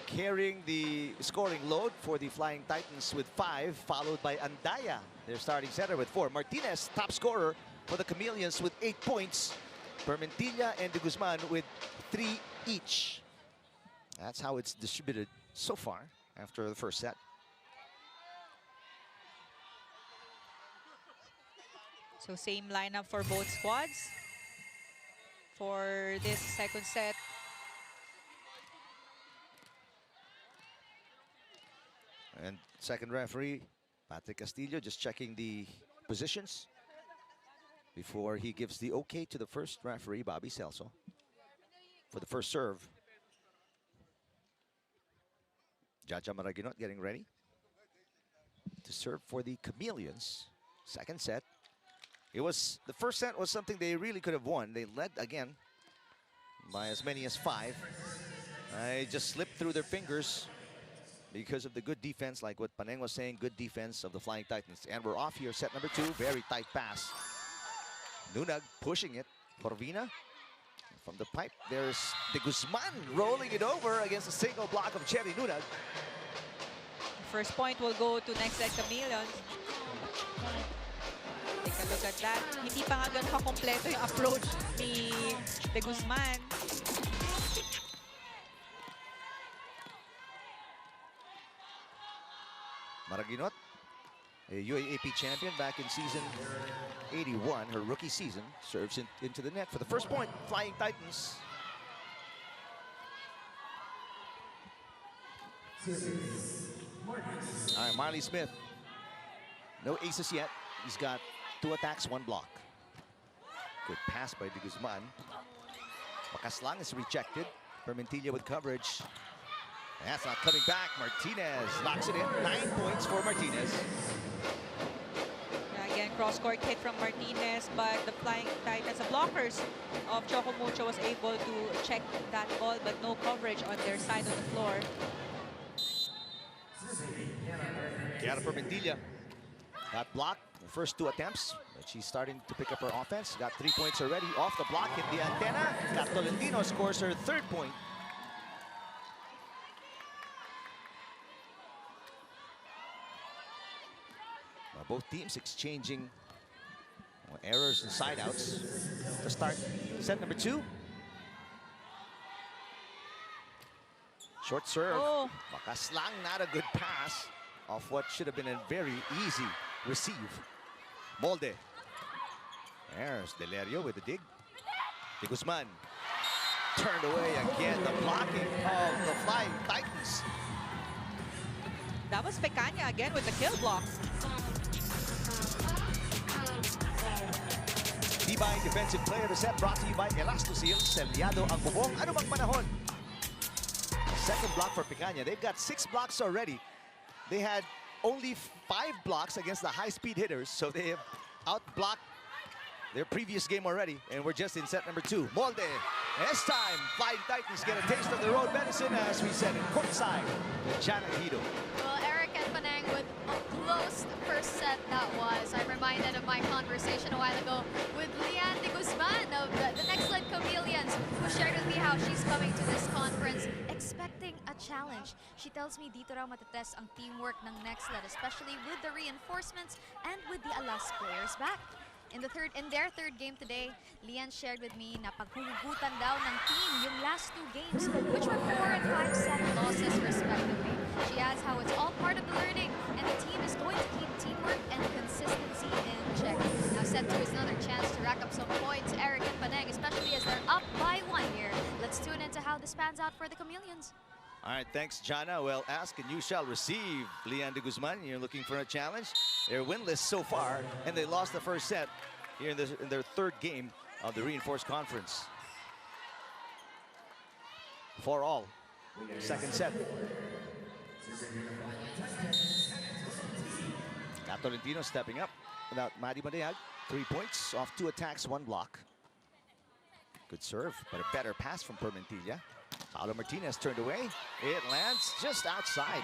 carrying the scoring load for the Flying Titans with 5, followed by Andaya, their starting center, with 4. Martinez, top scorer for the Chameleons with 8 points. Permentilla and De Guzman with 3 each. That's how it's distributed so far after the first set. So same lineup for both squads for this second set. And second referee, Patrick Castillo, just checking the positions before he gives the okay to the first referee, Bobby Celso, for the first serve. Jaja Maraginot getting ready to serve for the Chameleons. Second set. The first set was something they really could have won. They led again by as many as 5. They just slipped through their fingers because of the good defense, like what Paneng was saying, good defense of the Flying Titans. And we're off here, set number 2, very tight pass. Nunag pushing it, Corvina. From the pipe, there's De Guzman rolling it over against a single block of Cherry Nunag. First point will go to Nxled Chameleons. Take a look at that. Hindi pa nga ganun ka-kompleto yung approach ni De Guzman. Maraginot a UAAP champion back in season 81, her rookie season, serves into the net for the first point. Flying Titans. All right, Marley Smith. No aces yet. He's got 2 attacks, 1 block. Good pass by De Guzman. Makaslang is rejected. Permentilla with coverage. That's not coming back. Martinez locks it in. 9 points for Martinez. Again, cross-court hit from Martinez, but the Flying Titans, the blockers of Choco Mucho was able to check that ball, but no coverage on their side of the floor. Kiara Permentilla got blocked the first 2 attempts, but she's starting to pick up her offense. Got 3 points already off the block, hit the antenna. Kat Tolentino scores her 3rd point. Both teams exchanging errors and side-outs to start set number 2. Short serve. Oh. Makaslang, not a good pass off what should have been a very easy receive. Molde. There's Delerio with the dig. De Guzman. Turned away again. The blocking of the Flying Titans. That was Pecaña again with the kill block. Tibay defensive player of the set brought to you by Elastosil, Selyado ang bubong, ano bang panahon. Second block for Pecaña. They've got 6 blocks already. They had only 5 blocks against the high-speed hitters, so they have outblocked their previous game already, and we're just in set number 2. Molde, this time, Flying Titans get a taste of their own medicine, as we said, in courtside with Jana Guido. Well, Eric and Panang with a close first set that was. I'm reminded of my conversation a while ago with Lian De Guzman of the Nxled Chameleons, who shared with me how she's coming to this conference expecting a challenge. She tells me dito raw matetest ang teamwork ng Nxled, especially with the reinforcements and with the Alas players back. In their third game today, Lian shared with me na paghuhugutan daw ng team yung last 2 games, which were 4 and 5 set losses respectively. She adds how it's all part of the learning, and the team is going to keep teamwork and consistency in check. Now set 2 is another chance to rack up some points, Eric and Panang, especially as they're up by 1 here. Let's tune into how this pans out for the Chameleons. All right, thanks, Jana. Well, ask and you shall receive. Lian De Guzman, you're looking for a challenge. They're winless so far, and they lost the first set here in their 3rd game of the Reinforced Conference. 4 all. Second set. Kat Tolentino stepping up without Maddie Madeag. 3 points off 2 attacks, 1 block. Good serve, but a better pass from Permentilla. Paolo Martinez turned away. It lands just outside.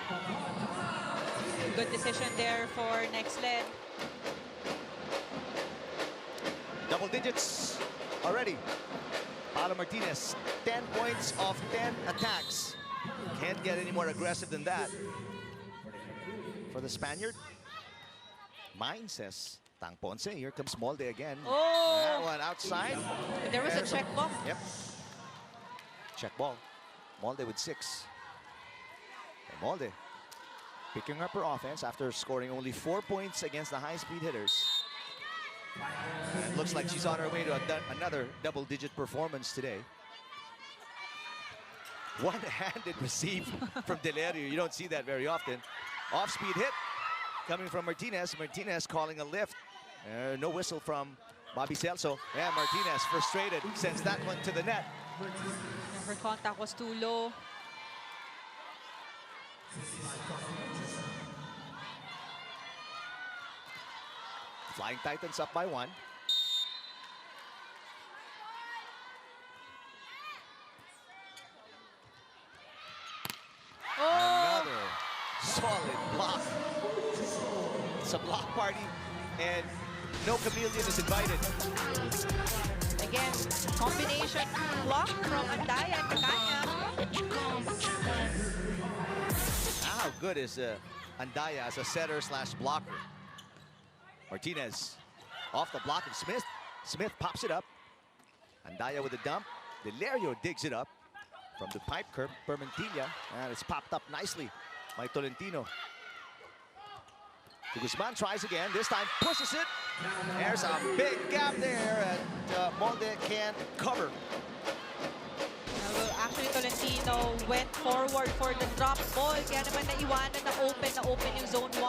Good decision there for Nxled. Double digits already. Paolo Martinez, 10 points off 10 attacks. Can't get any more aggressive than that. For the Spaniard, mine says Tang Ponce. Here comes Molde again. Oh! That one outside. There was a check ball. Yep. Check ball. Molde with 6. And Molde picking up her offense after scoring only 4 points against the high-speed hitters. And it looks like she's on her way to another double-digit performance today. One-handed receive from Delerio. You don't see that very often. Off-speed hit coming from Martinez. Martinez calling a lift. No whistle from Bobby Celso. Yeah, Martinez frustrated, sends that one to the net. Her contact was too low. Flying Titans up by 1. Oh! Another solid block. It's a block party, and no chameleon is invited. Again, combination block from Andaya and Pecaña. How good is Andaya as a setter/blocker? Martinez off the block of Smith. Smith pops it up. Andaya with a dump. Delerio digs it up from the pipe curve. Permentilla, and it's popped up nicely by Tolentino. De Guzman tries again. This time pushes it. There's a big gap there, and Molde can't cover. Well, actually, Tolentino went forward for the drop ball. Kaya naman naiwanan na open yung zone 1.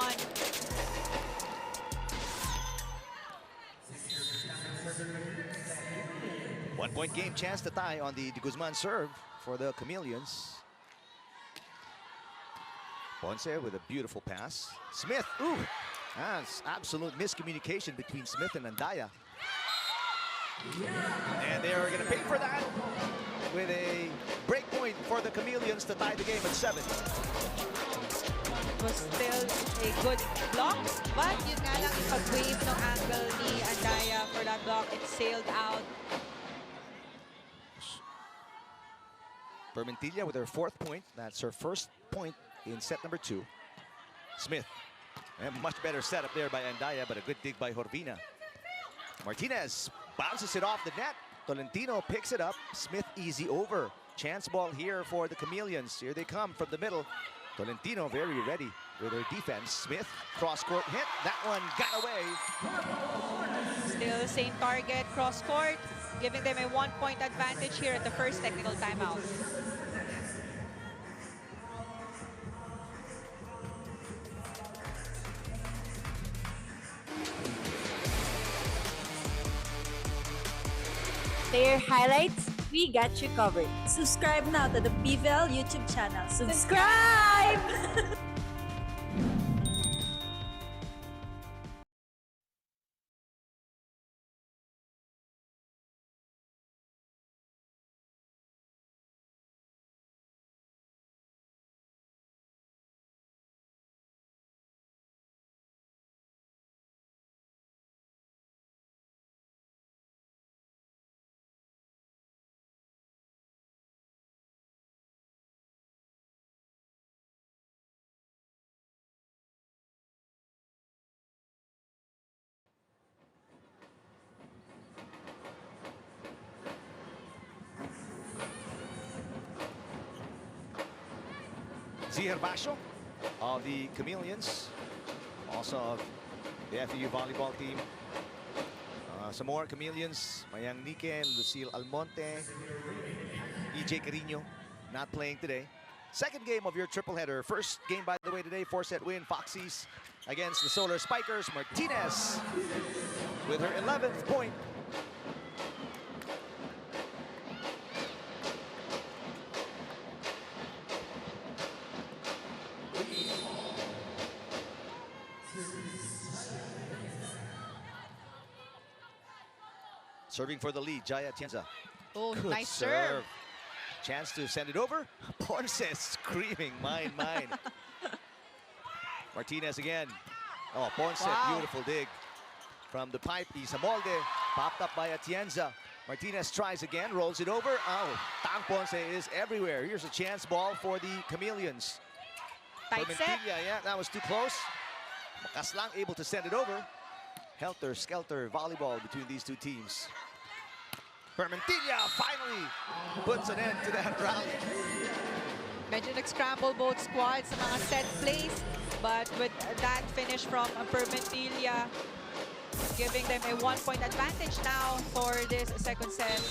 One-point game, chance to tie on the De Guzman serve for the Chameleons. Ponce with a beautiful pass. Smith, ooh, that's absolute miscommunication between Smith and Andaya. And they're going to pay for that with a break point for the Chameleons to tie the game at 7. It was still a good block, but yun nga lang yung pag-wave ng angle ni Andaya for that block, it sailed out. Bermentilla with her 4th point. That's her first point in set number 2. Smith, a much better setup there by Andaya, but a good dig by Jorvina. Martinez bounces it off the net. Tolentino picks it up. Smith easy over. Chance ball here for the Chameleons. Here they come from the middle. Tolentino very ready with her defense. Smith, cross-court hit. That one got away. Still same target, cross-court, giving them a 1-point advantage here at the first technical timeout. Player highlights, we got you covered. Subscribe now to the PVL YouTube channel. Subscribe! Ziher Basho of the Chameleons, also of the FEU volleyball team. Some more Chameleons, Mayang Nike, Lucille Almonte, EJ Carino, not playing today. Second game of your triple header. First game, by the way, today, 4-set win, Foxies against the Solar Spikers. Martinez with her 11th point. Serving for the lead, Jaya Atienza. Oh, Good nice serve. Chance to send it over. Ponce screaming, mine, mine. Martinez again. Oh, Ponce, Wow. beautiful dig. From the pipe, Isamolde, popped up by Atienza. Martinez tries again, rolls it over. Oh, Tang Ponce is everywhere. Here's a chance ball for the Chameleons. Tight set. Bermentilla, yeah, that was too close. Makaslang able to send it over. Helter-skelter volleyball between these two teams. Bermentilla finally puts an end to that rally. Medyo nag-scramble both squads sa mga set plays, but with that finish from Bermentilla, giving them a 1-point advantage now for this second set.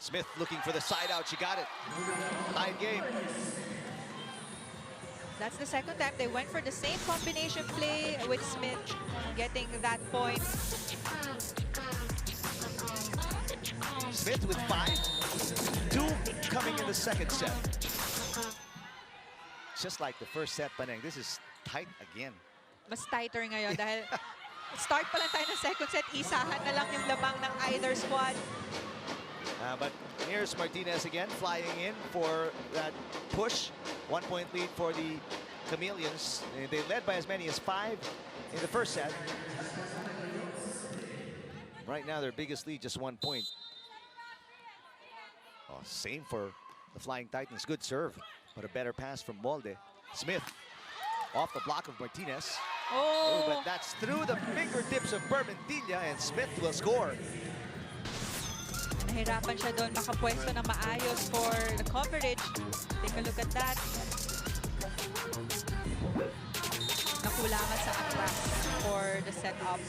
Smith looking for the side out. She got it. Tied game. That's the second time they went for the same combination play with Smith getting that point. Smith with 5. 2 coming in the second set. Just like the first set, Paneng, this is tight again. Mas tighter ngayon dahil start pa lang tayo ng second set, isahan na lang yung lamang ng either squad. But here's Martinez again, flying in for that push. 1-point lead for the Chameleons. They led by as many as 5 in the first set. Right now, their biggest lead, just 1 point. Oh, same for the Flying Titans. Good serve, but a better pass from Molde. Smith Off the block of Martinez. Oh, But that's through the fingertips of Bermentilla, and Smith will score. nahirapan siya doon makapwesto na maayos for the coverage. Take a look at that. Nakulangan sa atras for the setup.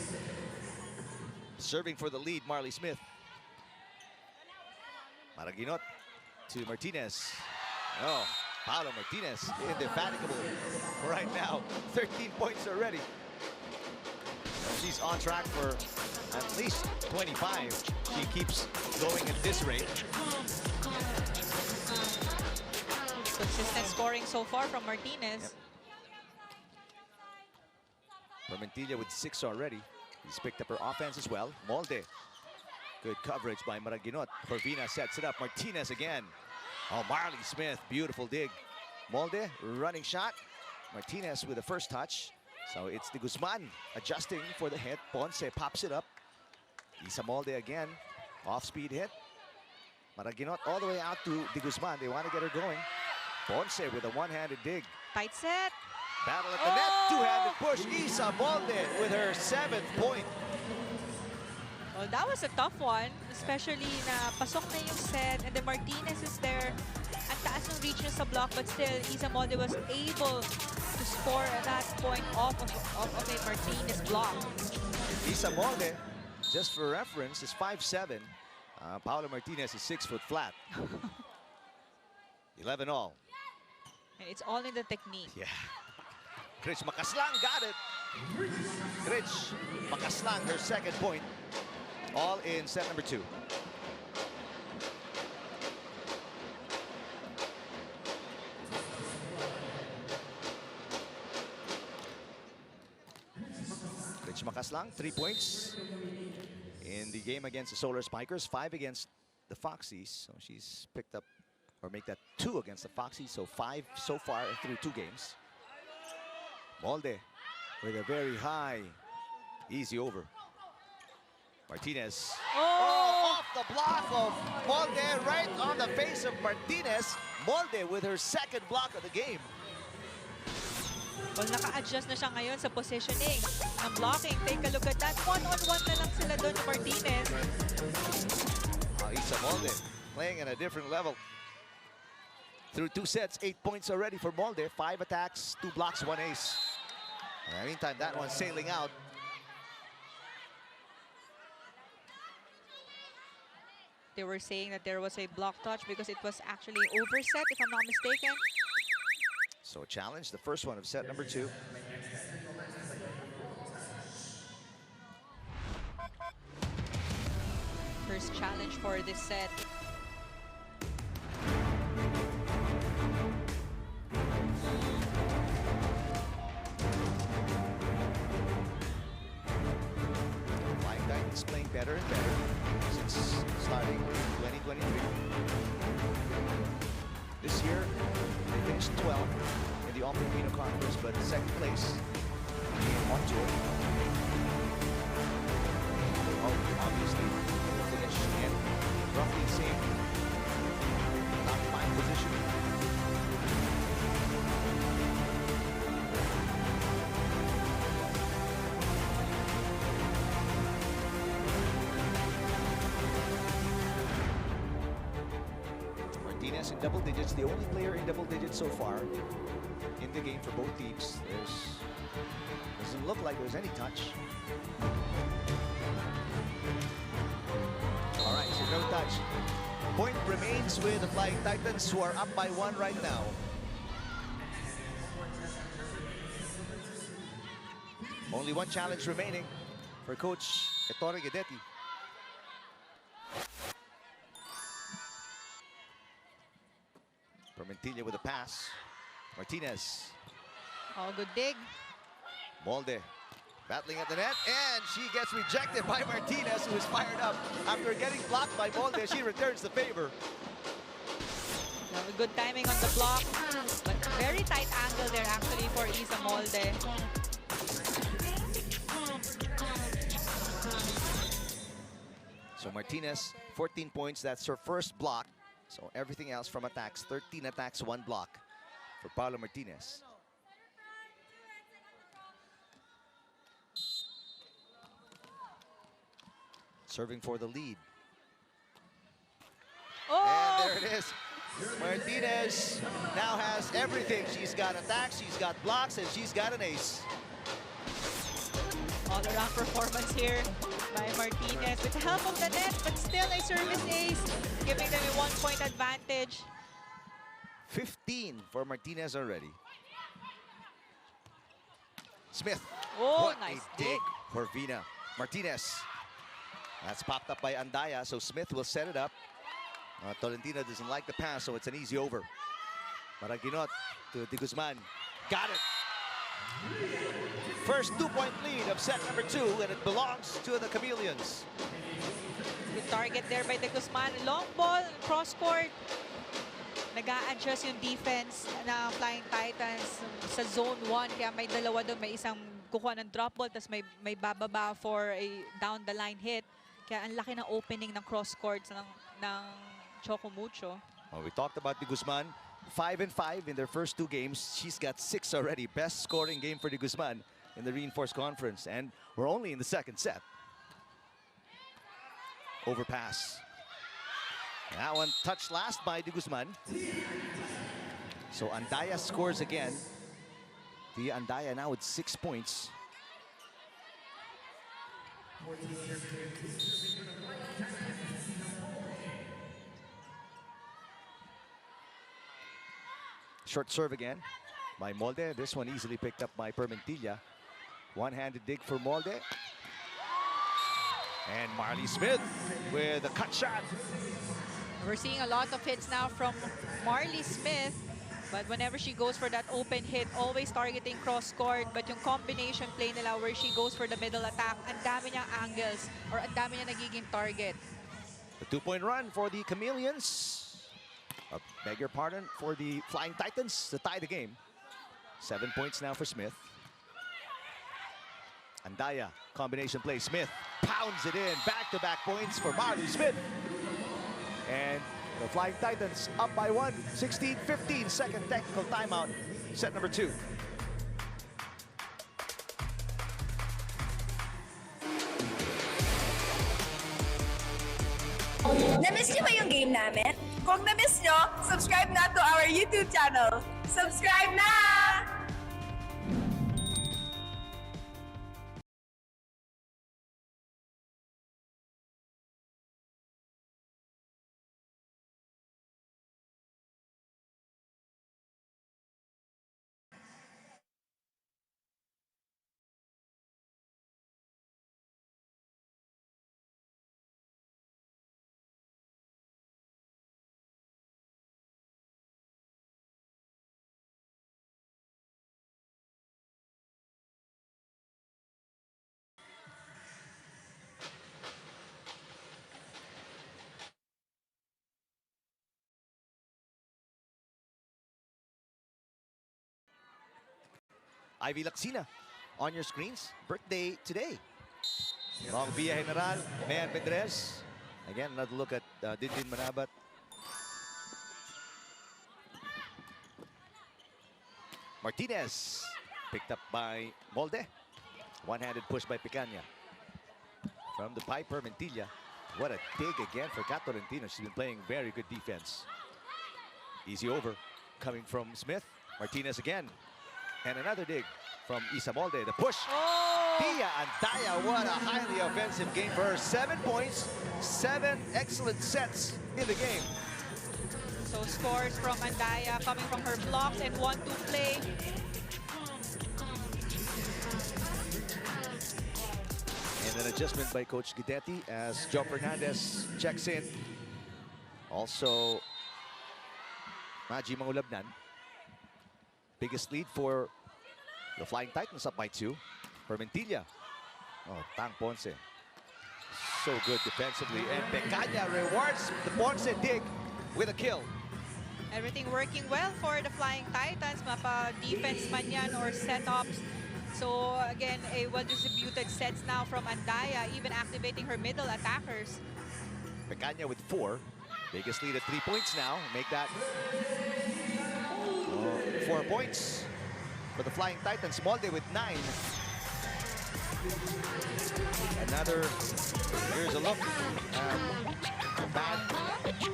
Serving for the lead, Marley Smith. Maraguinot to Martinez. Oh, Paolo Martinez, indefatigable right now. 13 points already. She's on track for at least 25. She keeps going at this rate. Consistent scoring so far from Martinez. Bermentilla with 6 already. He's picked up her offense as well. Molde. Good coverage by Maraguinot. Corvina sets it up. Martinez again. Oh, Marley Smith, beautiful dig. Molde, running shot. Martinez with the first touch. So it's De Guzman adjusting for the hit. Ponce pops it up. Isa Molde again. Off-speed hit. Maraguinot all the way out to De Guzman. They want to get her going. Ponce with a one-handed dig. Tight set. Battle at the net. Two-handed push. Isa Molde with her 7th point. Well, that was a tough one, especially na pasok na yung set, and then Martinez is there. Ang taas ng reach niya sa block, but still, Isa Molde was able to score at that point off of a Martinez block. Isa Molde, just for reference, is 5'7". Paolo Martinez is 6 foot flat. 11 all. And it's all in the technique. Yeah. Critch Makaslang got it. Critch Makaslang, her 2nd point. All in set number 2. Critch Makaslang, 3 points in the game against the Solar Spikers, 5 against the Foxies. So she's picked up, or make that 2 against the Foxies, so 5 so far through 2 games. Molde with a very high, easy over. Martinez. Oh! Off the block of Molde, right on the face of Martinez. Molde with her 2nd block of the game. Well, naka-adjust na siya ngayon sa positioning ng blocking. Take a look at that. One-on-one na lang sila doon ni Martinez. Isa Molde playing at a different level. Through 2 sets, 8 points already for Molde. 5 attacks, 2 blocks, 1 ace. In the meantime, that one's sailing out. They were saying that there was a block touch because it was actually overset, if I'm not mistaken. So a challenge, the first one of set number 2. First challenge for this set. Flying Titans playing better and better since starting 2023. This year, they finished 12th in the All-Filipino Conference, but 2nd place in Onjo. Obviously, they finished in roughly the same top 5 position. Martinez in double digits, the only player in double digits so far in the game for both teams. Doesn't look like there's any touch. All right, so no touch. Point remains with the Flying Titans, who are up by 1 right now. Only 1 challenge remaining for Coach Ettore Guedetti. Bermentilla with a pass. Martinez. Oh, good dig. Molde battling at the net, and she gets rejected by Martinez, who is fired up. After getting blocked by Molde, she returns the favor. Good timing on the block, but very tight angle there actually for Isa Molde. So Martinez, 14 points. That's her first block. So everything else from attacks, 13 attacks, 1 block for Paolo Martinez. serving for the lead. Oh! And there it is. Martinez now has everything. She's got attacks, she's got blocks, and she's got an ace. All-around performance here by Martinez with the help of the net, but still a service ace, giving them a 1-point advantage. 15 for Martinez already. Smith. Oh, what nice a dig for Vina. Martinez. That's popped up by Andaya, so Smith will set it up. Tolentino doesn't like the pass, so it's an easy over. Maraginot to De Guzman. Got it. First 2-point lead of set number 2, and it belongs to the Chameleons. Good target there by De Guzman. Long ball, cross-court. Nag-a-adjust yung defense na Flying Titans sa zone 1. Kaya may dalawa doon. May isang kukuha ng drop ball, tapos may bababa for a down-the-line hit. Kaya ang laki ng opening ng cross-courts ng Choco Mucho. Well, we talked about De Guzman. 5-5 in their first 2 games. She's got 6 already. Best scoring game for De Guzman in the Reinforced Conference. And we're only in the second set. Overpass. That one touched last by De Guzman. So Andaya scores again. The Andaya now with 6 points. Short serve again by Molde. This one easily picked up by Permentilla. One-handed dig for Molde. And Marley Smith with a cut shot. We're seeing a lot of hits now from Marley Smith. But whenever she goes for that open hit, always targeting cross-court. But yung combination play nila where she goes for the middle attack, ang dami niyang angles or ang dami niya nagiging target. A 2-point run for the Chameleons. Beg your pardon, for the Flying Titans to tie the game. 7 points now for Smith. Andaya, combination play. Smith pounds it in. Back-to-back points for Marley Smith. And the Flying Titans up by 1, 16-15. Second technical timeout, set number 2. Na-miss niyo ba yung game namin? Kung na-miss niyo, subscribe na to our YouTube channel. Subscribe na! Ivy Laxina on your screens. Birthday today. Long Via General, Mayan Pedres. Again, another look at Dindin Manabat. Martinez picked up by Molde. One-handed push by Picaña. From the Piper, Mentilla. What a dig again for Kat Tolentino. She's been playing very good defense. Easy over coming from Smith. Martinez again. And another dig from Isa Molde. The push. Oh! Tia Andaya, what a highly offensive game for her. 7 points, 7 excellent sets in the game. So scores from Andaya coming from her blocks and 1-2 play. And an adjustment by Coach Guidetti as Joe Fernandez checks in. Also, Maji Maulabnan. Biggest lead for the Flying Titans, up by 2. For Mentilla. Oh, Tang Ponce. So good defensively. And Picaña rewards the Ponce dig with a kill. Everything working well for the Flying Titans. Mapa-defense man yan or setups. So again, a well-distributed sets now from Andaya, even activating her middle attackers. Picaña with 4. Biggest lead at 3 points now. Make that 4 points for the Flying Titans. Molde with 9. Another, here's a look. Bad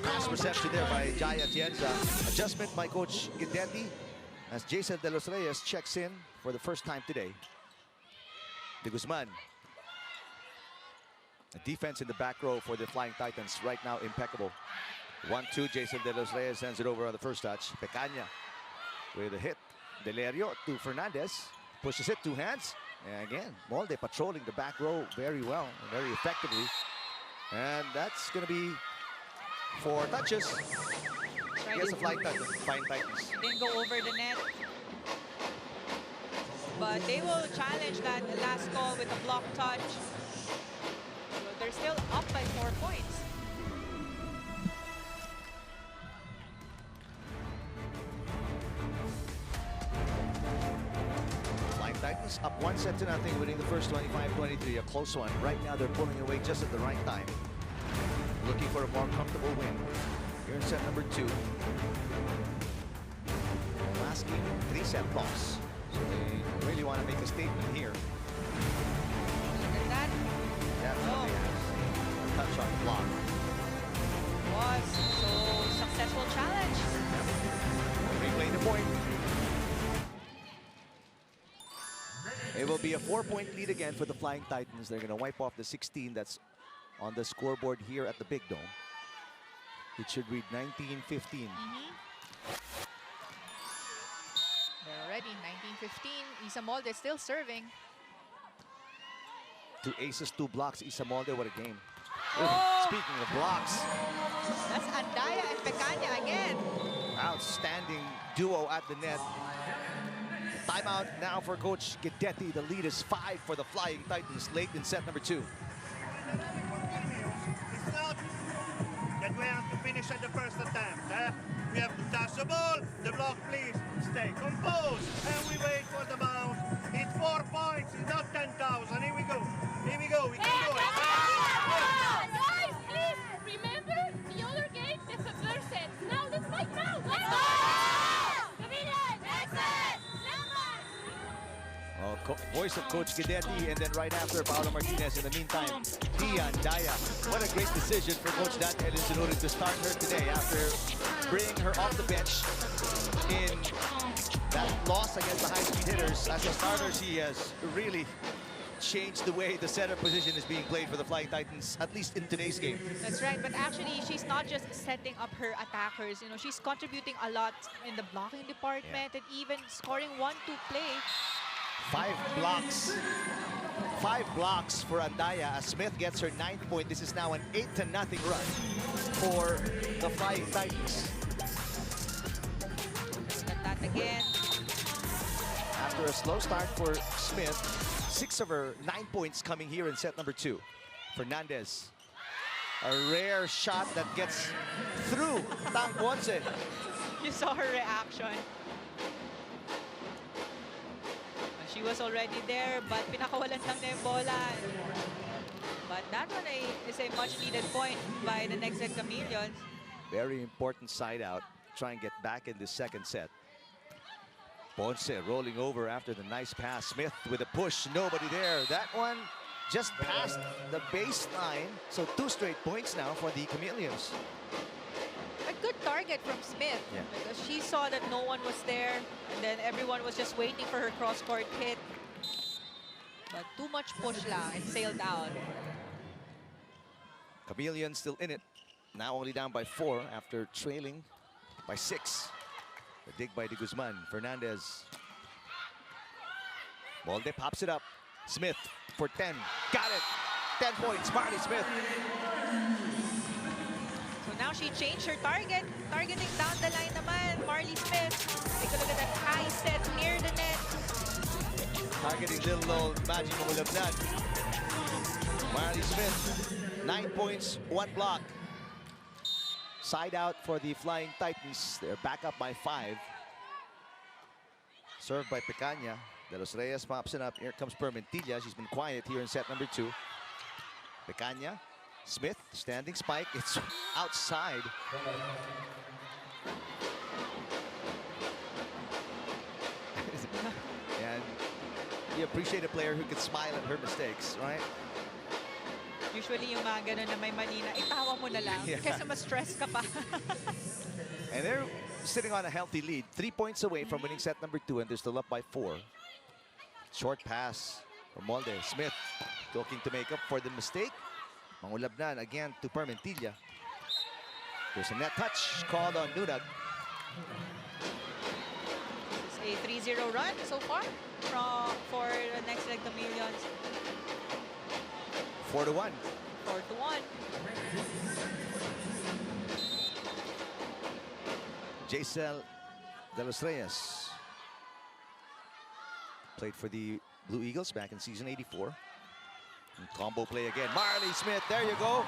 pass reception there by Jaya Tienza. Adjustment by Coach Guidetti as Jason De Los Reyes checks in for the first time today. De Guzman. The defense in the back row for the Flying Titans right now impeccable. 1-2, Jason De Los Reyes sends it over on the first touch. Pecaña with a hit. Delerio to Fernandez. Pushes it, two hands. And again, Molde patrolling the back row very well, very effectively. And that's going to be 4 touches. Against the Flying Titans. Didn't go over the net. But they will challenge that last call with a block touch. So they're still up by 4 points. Flying Titans up 1-0, winning the first 25-23, a close one. Right now they're pulling away just at the right time. Looking for a more comfortable win here in set number 2. Last game, 3-set loss. So they really want to make a statement here. Look at that. Definitely has touch on block. Was so successful challenge. Replay the point. It will be a 4-point lead again for the Flying Titans. They're going to wipe off the 16 that's on the scoreboard here at the Big Dome. It should read 19-15. They're already 19-15. Isa Molde still serving. 2 aces, 2 blocks. Isa Molde, what a game. Oh! Speaking of blocks. That's Andaya and Pecaña again. Outstanding duo at the net. Timeout now for Coach Guidetti. The lead is 5 for the Flying Titans late in set number 2. It's not that we have to finish at the first attempt. We have to touch the ball. The block, please stay composed. And we wait for the bounce. It's 4 points. It's not 10,000. Here we go. Here we go. We can do it. Guys, please remember the other game, the first set. Now let's fight now. Let's go! Chameleons, Nxled, Voice of Coach Guidetti, and then right after, Paolo Martinez. In the meantime, Dian Daya. What a great decision for Coach Dan Ellis in order to start her today after bringing her off the bench in that loss against the high-speed hitters. As a starter, she has really changed the way the center position is being played for the Flying Titans, at least in today's game. That's right, but actually she's not just setting up her attackers. You know, she's contributing a lot in the blocking department and even scoring 1-2 play. 5 blocks. 5 blocks for Andaya as Smith gets her 9th point. This is now an 8-0 run for the Flying Titans. Look at that again. After a slow start for Smith, 6 of her 9 points coming here in set number 2. Fernandez. A rare shot that gets through Tang Ponce. You saw her reaction. She was already there, but pinakawalan lang na yung bola. But that one is a much-needed point by the Nxled Chameleons. Very important side out. Try and get back in the second set. Ponce rolling over after the nice pass. Smith with a push, nobody there. That one just past the baseline. So 2 straight points now for the Chameleons. A good target from Smith, because she saw that no one was there, and then everyone was just waiting for her cross-court hit. But too much push lang, it sailed out. Chameleons still in it. Now only down by 4 after trailing by 6. The dig by De Guzman. Fernandez. Molde pops it up. Smith for 10. Got it. 10 points. Marley Smith. So now she changed her target. Targeting down the line naman, Marley Smith. Take a look at that high set near the net. Targeting little old Magic Mulabnan. Marley Smith. 9 points, 1 block. Side out for the Flying Titans. They're back up by 5. Served by Pecaña. De Los Reyes pops it up. Here comes Permentilla. She's been quiet here in set number 2. Pecaña. Smith, standing spike. It's outside. And You appreciate a player who can smile at her mistakes, right? Usually yung mga ganun na may mali na, itawa mo na lang. Yeah. Kesa ma-stress ka pa. And they're sitting on a healthy lead. 3 points away from winning set number 2, and they're still up by 4. Short pass from Molde. Smith looking to make up for the mistake. Mangulabnan again to Permentilla. There's a net touch called on Nunag. It's a 3-0 run so far for the Nxled Chameleons. 4-1. 4-1. Jacel de los Reyes played for the Blue Eagles back in season 84. And combo play again. Marley Smith, there you go.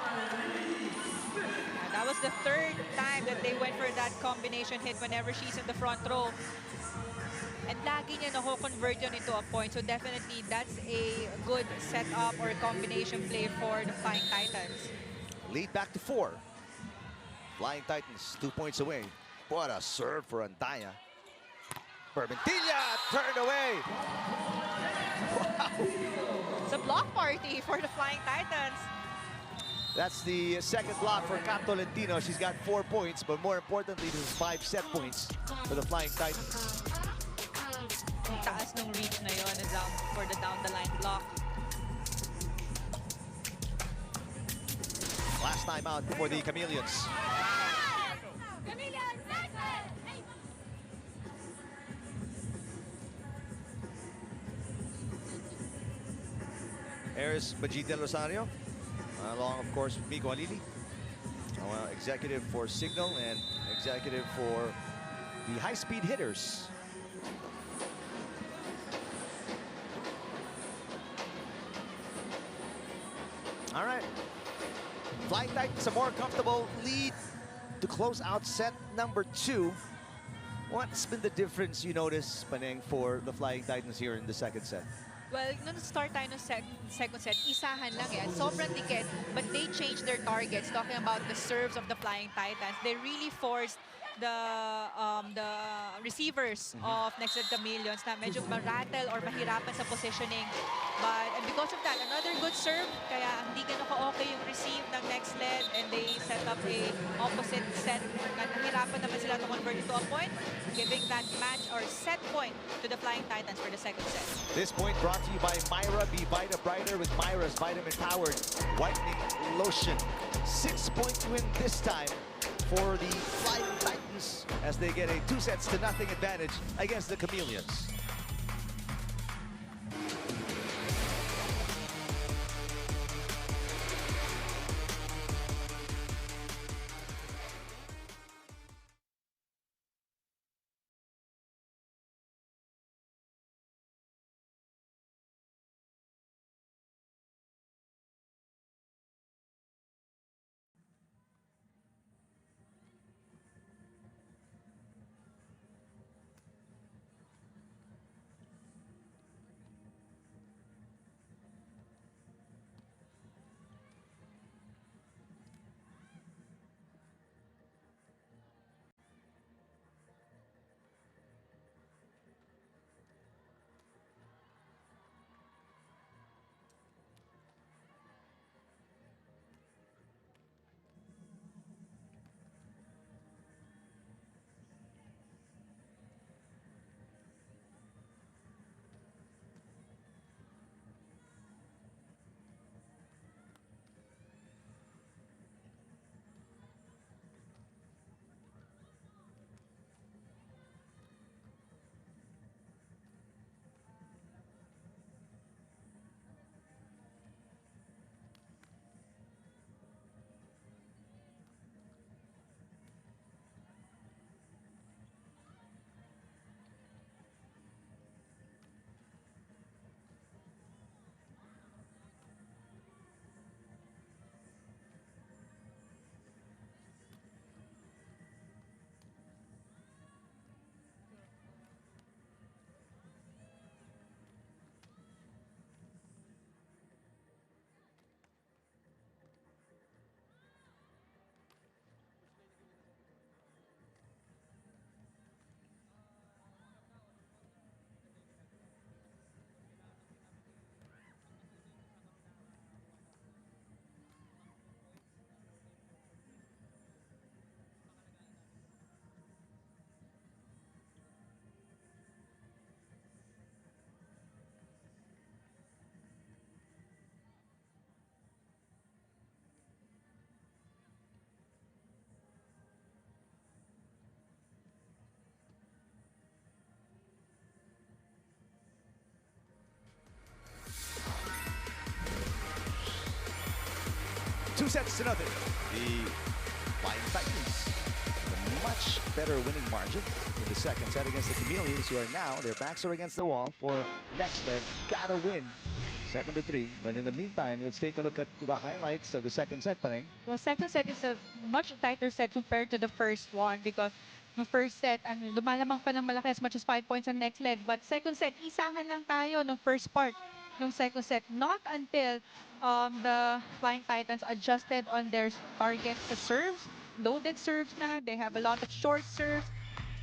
That was the third time that they went for that combination hit whenever she's in the front row. And lagi niya na-convert yun into a point. So definitely that's a good setup or combination play for the Flying Titans. Lead back to 4. Flying Titans 2 points away. What a serve for Andaya. Permentilla turned away. Wow. It's a block party for the Flying Titans. That's the second block for Kat Tolentino. She's got 4 points, but more importantly, this is 5 set points for the Flying Titans. Ang taas ng reach na yun for the down-the-line block. Last time out for the Chameleons. There's Majid Del Rosario, along, of course, with Miko Alili, executive for Signal and executive for the high-speed hitters. All right. Flying Titans a more comfortable lead to close out set number 2. What's been the difference you notice, Paneng, for the Flying Titans here in the second set? Well, nung start tayo ng second set, isahan lang yan. Sobrang dikit, but they changed their targets. Talking about the serves of the Flying Titans, they really forced the receivers of Nxled Chameleons na medyo ma-rattle or mahirapan sa positioning. And because of that, another good serve. Kaya hindi ganun ka-okay yung receive ng Nxled, and they set up a opposite set. Nahirapan naman sila to convert into a point, giving that match or set point to the Flying Titans for the second set. This point brought to you by Myra. Be Vita Brighter with Myra's vitamin-powered whitening lotion. 6-point win this time for the Flying Titans as they get a 2-0 advantage against the Chameleons. 2-0. The Flying Titans with a much better winning margin in the second set against the Chameleons, who are now, their backs are against the wall for next leg. Gotta win. 7-3. But in the meantime, let's take a look at the highlights of the second set, Panay. Well, second set is a much tighter set compared to the first one because the first set, lumalamang pa ng malaki as much as 5 points on next leg. But second set, isahan lang tayo ng first part ng second set. Not until the Flying Titans adjusted on their target serves. Loaded serves na. They have a lot of short serves.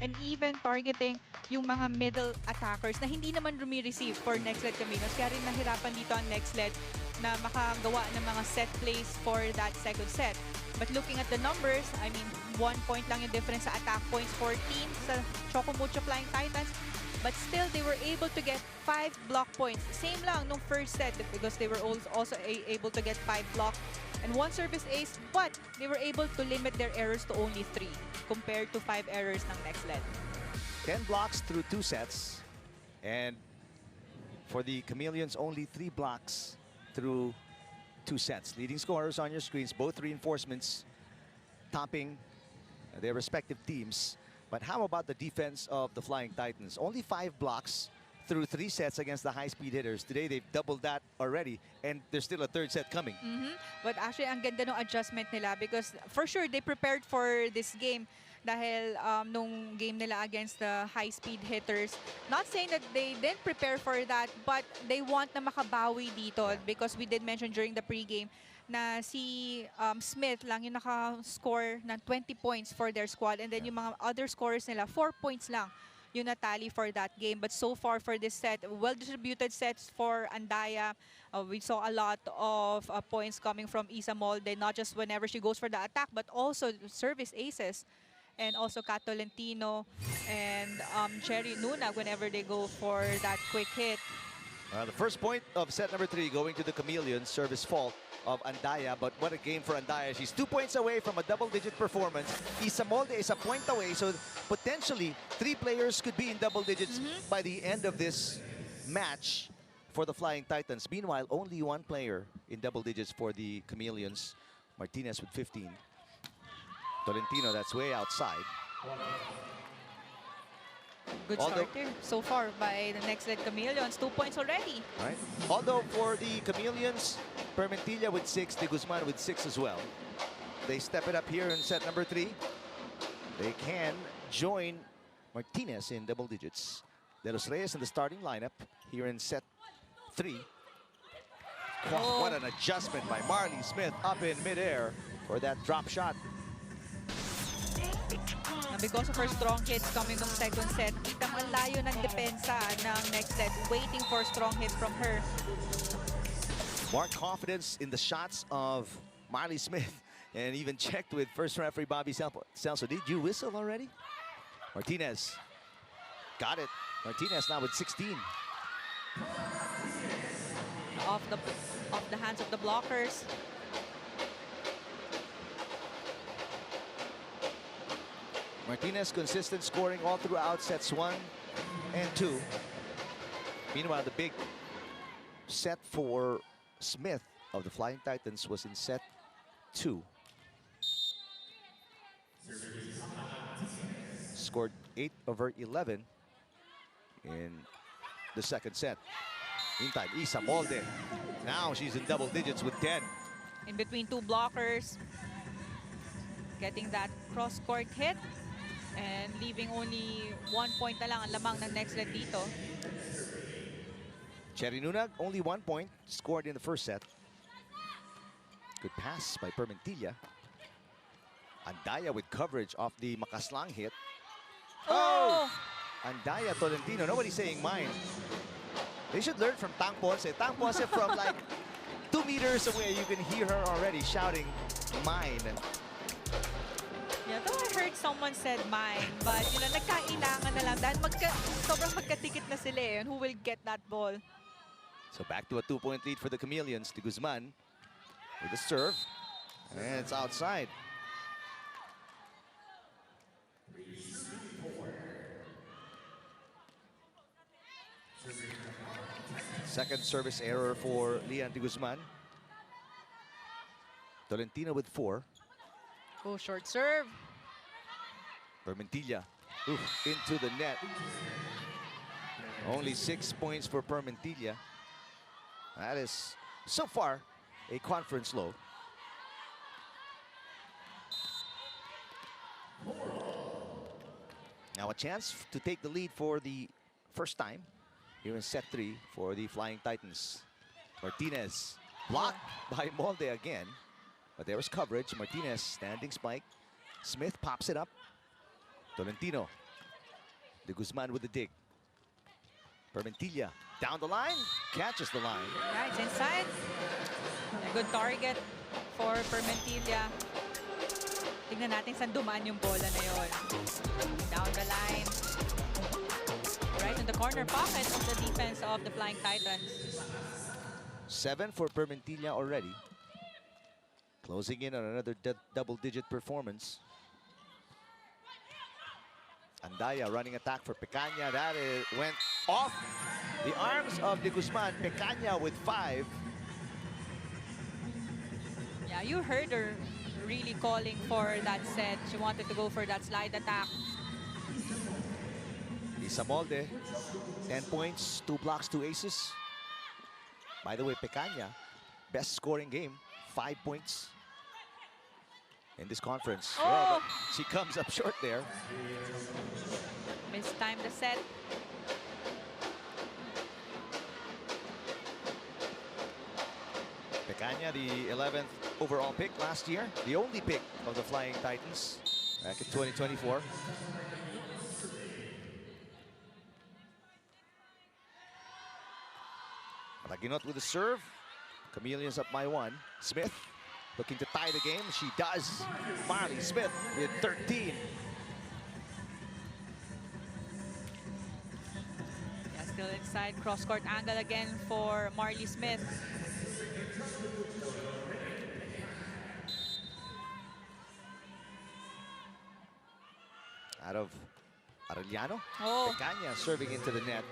And even targeting yung mga middle attackers na hindi naman rumi-receive for Nxled Chameleons. Kaya rin nahirapan dito ang Nxled na makagawa ng mga set plays for that second set. But looking at the numbers, I mean, 1 point lang yung difference sa attack points for teams sa Choco Mucho Flying Titans. But still, they were able to get 5 block points. Same lang nung first set because they were also able to get 5 block and 1 service ace, but they were able to limit their errors to only 3 compared to 5 errors ng Nxled. 10 blocks through 2 sets. And for the Chameleons, only 3 blocks through 2 sets. Leading scorers on your screens, both reinforcements topping their respective teams. But how about the defense of the Flying Titans? Only 5 blocks through 3 sets against the high-speed hitters. Today, they've doubled that already, and there's still a third set coming. But actually, ang ganda ng adjustment nila because for sure, they prepared for this game dahil nung game nila against the high-speed hitters. Not saying that they didn't prepare for that, but they want na makabawi dito because we did mention during the pregame na si Smith lang yung naka-score ng 20 points for their squad and then yung mga other scorers nila, 4 points lang yung natali for that game. But so far for this set, well-distributed sets for Andaya. We saw a lot of points coming from Isa Molde, not just whenever she goes for the attack, but also service aces. And also Kat Tolentino and Cherry Nunag whenever they go for that quick hit. The first point of set number 3 going to the Chameleons, service fault of Andaya, but what a game for Andaya. She's 2 points away from a double-digit performance. Isa Molde is a point away, so potentially 3 players could be in double digits by the end of this match for the Flying Titans. Meanwhile, only 1 player in double digits for the Chameleons. Martinez with 15. Tolentino, that's way outside. Good start there so far by the Nxled Chameleons. 2 points already. Right. Although for the Chameleons, Permentilla with 6, De Guzman with 6 as well. They step it up here in set number 3. They can join Martinez in double digits. De Los Reyes in the starting lineup here in set 3. Wow, what an adjustment by Marley Smith up in midair for that drop shot. Because of her strong hits coming from second set, kitang ang layo ng depensa ng Nxled, waiting for strong hits from her. More confidence in the shots of Marley Smith, and even checked with first referee Bobby Celso. Did you whistle already? Martinez got it. Martinez now with 16. Off the hands of the blockers. Martinez consistent scoring all throughout sets 1 and 2. Meanwhile, the big set for Smith of the Flying Titans was in set 2. Scored 8 over 11 in the second set. Meantime, Isa Molde. Now she's in double digits with 10. In between 2 blockers. Getting that cross-court hit. And leaving only 1 point na lang ang lamang ng Nxled dito. Cherry Nunag, only 1 point, scored in the first set. Good pass by Permentilla. Andaya with coverage off the Makaslang hit. Oh! Andaya, Tolentino, nobody's saying mine. They should learn from Tang Ponce. Tang Ponce from like 2 meters away, you can hear her already shouting, mine. Yeah, though I heard someone said mine, but yun lang, nagkailangan na lang dahil sobrang magkatikit na sila eh, who will get that ball. So back to a 2-point lead for the Chameleons. De Guzman with the serve, and it's outside. Second service error for Lian De Guzman. Tolentino with 4. Oh, short serve. Permentilla, into the net. Only 6 points for Permentilla. That is, so far, a conference low. Now a chance to take the lead for the first time here in set 3 for the Flying Titans. Martinez blocked by Molde again, but there was coverage. Martinez standing spike. Smith pops it up. Tolentino. De Guzman with the dig. Permentilla down the line, catches the line. Yeah, it's inside. A good target for Permentilla. Tignan natin saan dumaan yung bola na yun. Down the line. Right in the corner pocket of the defense of the Flying Titans. 7 for Permentilla already. Closing in on another double-digit performance. Andaya running attack for Pecaña. That went off the arms of De Guzman. Pecaña with 5. Yeah, you heard her really calling for that set. She wanted to go for that slide attack. Lisa Molde, 10 points, 2 blocks, 2 aces. By the way, Pecaña, best scoring game, 5 points in this conference. Oh! Well, but she comes up short there. Mistime the set. Pecaña, the 11th overall pick last year, the only pick of the Flying Titans back in 2024. Raginot with the serve. Chameleons up by 1. Smith looking to tie the game. She does. Marley Smith with 13. Yeah, still inside. Cross-court angle again for Marley Smith. Out of Arellano. Oh. Pecaña serving into the net.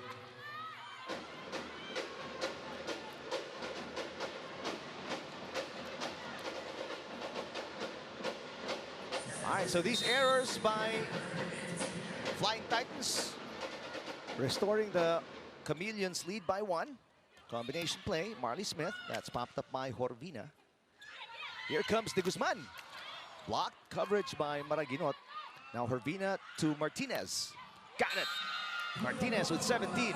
All right, so these errors by Flying Titans restoring the Chameleons lead by 1. Combination play, Marley Smith. That's popped up by Jorvina. Here comes De Guzman. Blocked coverage by Maraginot. Now Jorvina to Martinez. Got it. Martinez with 17.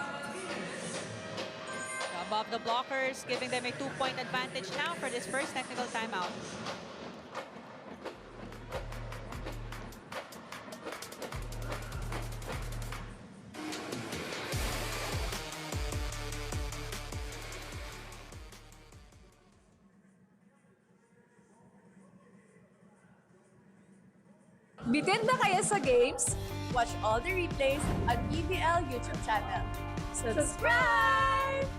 Above the blockers, giving them a 2-point advantage now for this first technical timeout. Bitin ba kayo sa games? Watch all the replays on PVL YouTube channel. Subscribe!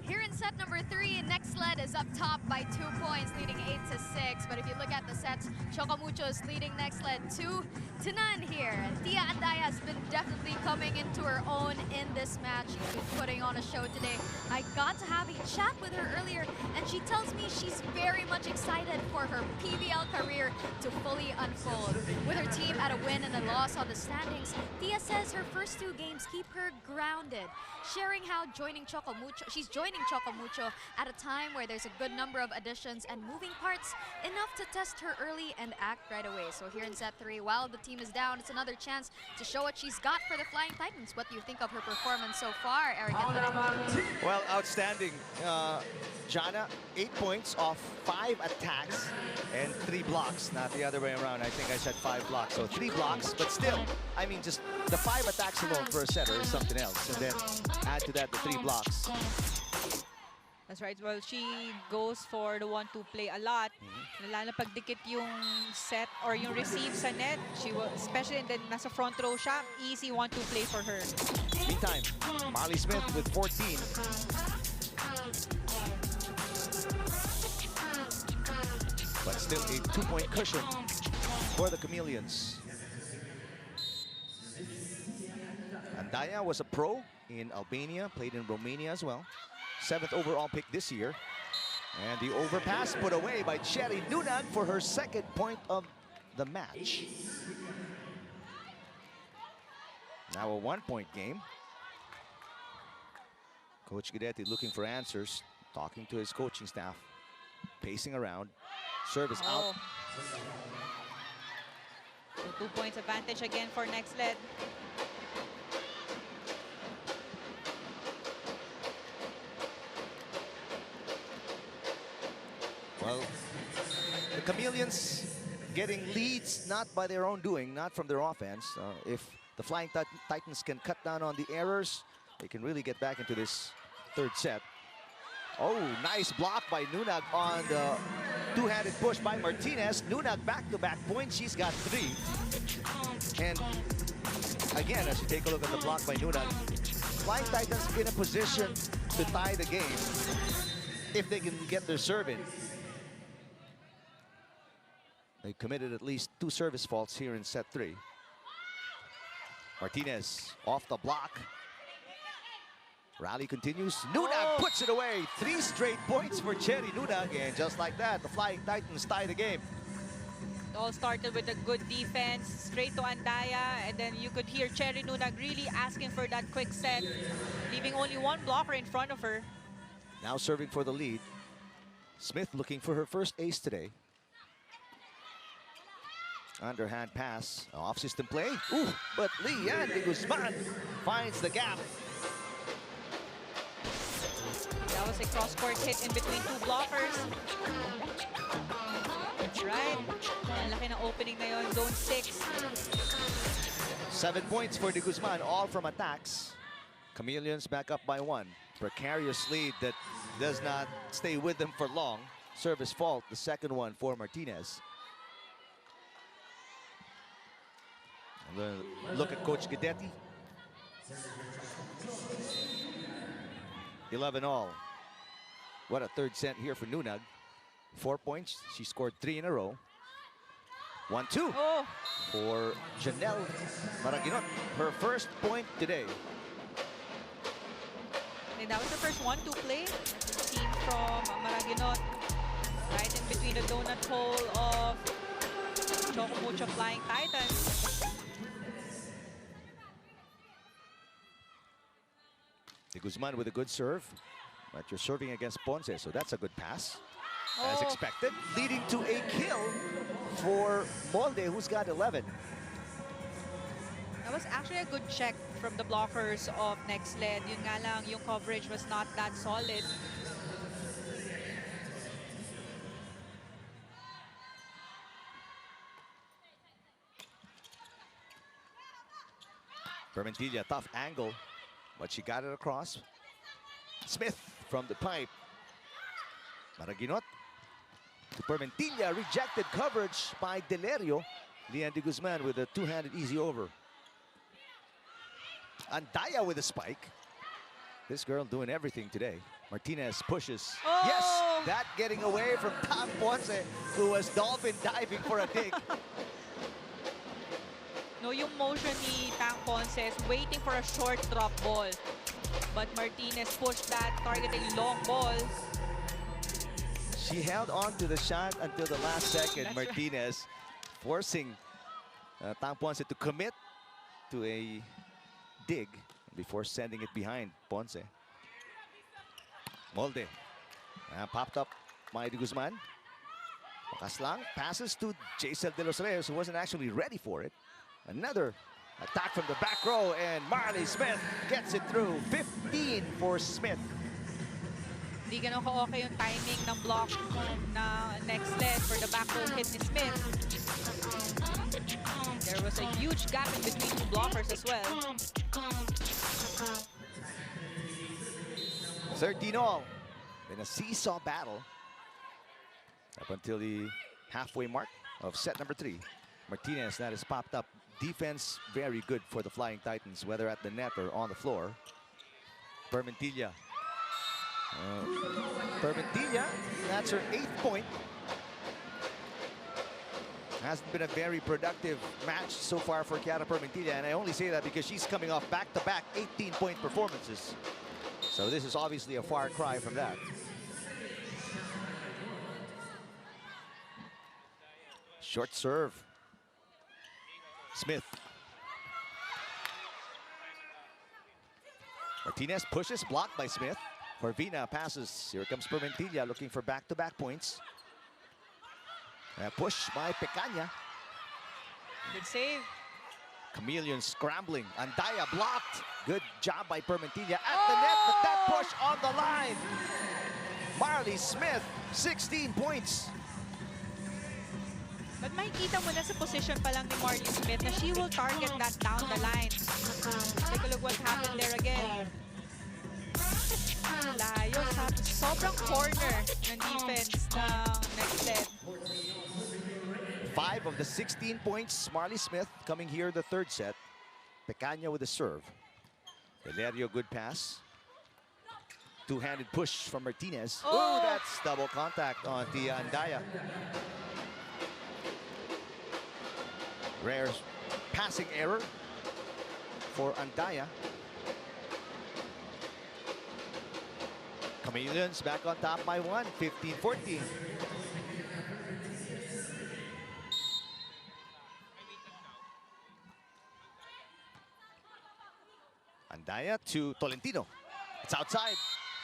Here in set number 3, Nxled is up top by 2 points, leading 8-6. But if you look at the sets, Choco Mucho is leading Nxled 2-0 here. Tia Andaya has been definitely coming into her own in this match. She's been putting on a show today. I got to have a chat with her earlier, and she tells me she's very much excited for her PVL career to fully unfold. With her team at a win and a loss on the standings, Tia says her first 2 games keep her grounded, sharing how she's joining Choco Mucho at a time where there's a good number of additions and moving parts, enough to test her early and act right away. So here in set 3, while the team is down, it's another chance to show what she's got for the Flying Titans. What do you think of her performance so far, Eric? Well, outstanding. Jana, 8 points off 5 attacks and 3 blocks. Not the other way around. I think I said 5 blocks. So 3 blocks, but still, I mean, just the 5 attacks alone for a setter is something else. And then add to that the 3 blocks. That's right. Well, she goes for the 1-2 play a lot. Lalo na pagdikit yung set or yung receive sa net. She will, especially in the nasa front row siya, easy 1-2 play for her. Meantime, Marley Smith with 14. but still a 2-point cushion for the Chameleons. Andaya was a pro in Albania, played in Romania as well. 7th overall pick this year. And the overpass put away by Cherry Nunag for her 2nd point of the match. Now a 1-point game. Coach Guidetti looking for answers, talking to his coaching staff, pacing around. Service out. So 2 points advantage again for Nxled. Well, the Chameleons getting leads not by their own doing, not from their offense. If the Flying Titans can cut down on the errors, they can really get back into this 3rd set. Oh, nice block by Nunag on the 2-handed push by Martinez. Nunag back-to-back points. She's got 3. And again, as you take a look at the block by Nunag, Flying Titans in a position to tie the game if they can get their serve in. They committed at least 2 service faults here in set 3. Martinez off the block. Rally continues. Nunag puts it away. 3 straight points for Cherry Nunag. And just like that, the Flying Titans tie the game. It all started with a good defense, straight to Andaya, and then you could hear Cherry Nunag really asking for that quick set, leaving only 1 blocker in front of her. Now serving for the lead. Smith looking for her first ace today. Underhand pass, off-system play. Ooh, but Leanne de Guzman finds the gap. That was a cross-court hit in between 2 blockers. That's right. Ang laki ng opening na yun, zone 6. 7 points for de Guzman, all from attacks. Chameleons back up by 1. Precarious lead that does not stay with them for long. Service fault, the 2nd one for Martinez. I'm going to look at Coach Guidetti. 11 all. What a 3rd set here for Nunag. 4 points. She scored 3 in a row. 1-2 for Janelle Maraginot. Her first point today. And that was the first 1-2 play. Team from Maraginot. Right in between the donut hole of Choco Mucho Flying Titans. De Guzman with a good serve, but you're serving against Ponce, so that's a good pass, as expected, leading to a kill for Molde, who's got 11. That was actually a good check from the blockers of Nxled. Yun nga lang, yung coverage was not that solid. Permentilla, tough angle, but she got it across. Smith from the pipe. Maraginot to Permentilla, rejected coverage by Delerio. Leanne de Guzman with a 2-handed easy over. Andaya with a spike. This girl doing everything today. Martinez pushes. Yes, that getting away from Tam Ponce, who was dolphin diving for a dig. No, yung motion ni Tang Ponce is waiting for a short drop ball. But Martinez pushed that, targeting long balls. She held on to the shot until the last second. That's Martinez forcing Tang Ponce to commit to a dig before sending it behind Ponce. Molde. Popped up by de Guzman. Bakas lang. Passes to Jacel de los Reyes, who wasn't actually ready for it. Another attack from the back row, and Marley Smith gets it through. 15 for Smith. Hindi ganun ka-okay yung timing ng block na Nxled for the back row hit ni Smith. There was a huge gap in between 2 blockers as well. 13 all in a seesaw battle up until the halfway mark of set number 3. Martinez, that has popped up. Defense very good for the Flying Titans, whether at the net or on the floor. Permentilla. Permentilla, that's her 8th point. Hasn't been a very productive match so far for Chiara Permentilla, and I only say that because she's coming off back-to-back 18-point performances. So this is obviously a far cry from that. Short serve. Smith. Martinez pushes, blocked by Smith. Corvina passes. Here comes Permentilla looking for back-to-back points. A push by Pecaña. Good save. Chameleons scrambling. Andaya blocked. Good job by Permentilla at the net, but that push on the line. Marley Smith, 16 points. But makikita mo na sa position pa lang ni Marley Smith na she will target that down the line. Take a look what happened there again. Layo sa sobrang corner ng defense ng Nxled. 5 of the 16 points, Marley Smith coming here the third set. Pecaña with the serve. Valerio, good pass. Two-handed push from Martinez. Oh, that's double contact on Tia Andaya. Rare passing error for Andaya. Chameleons back on top by 1, 15-14. Andaya to Tolentino. It's outside.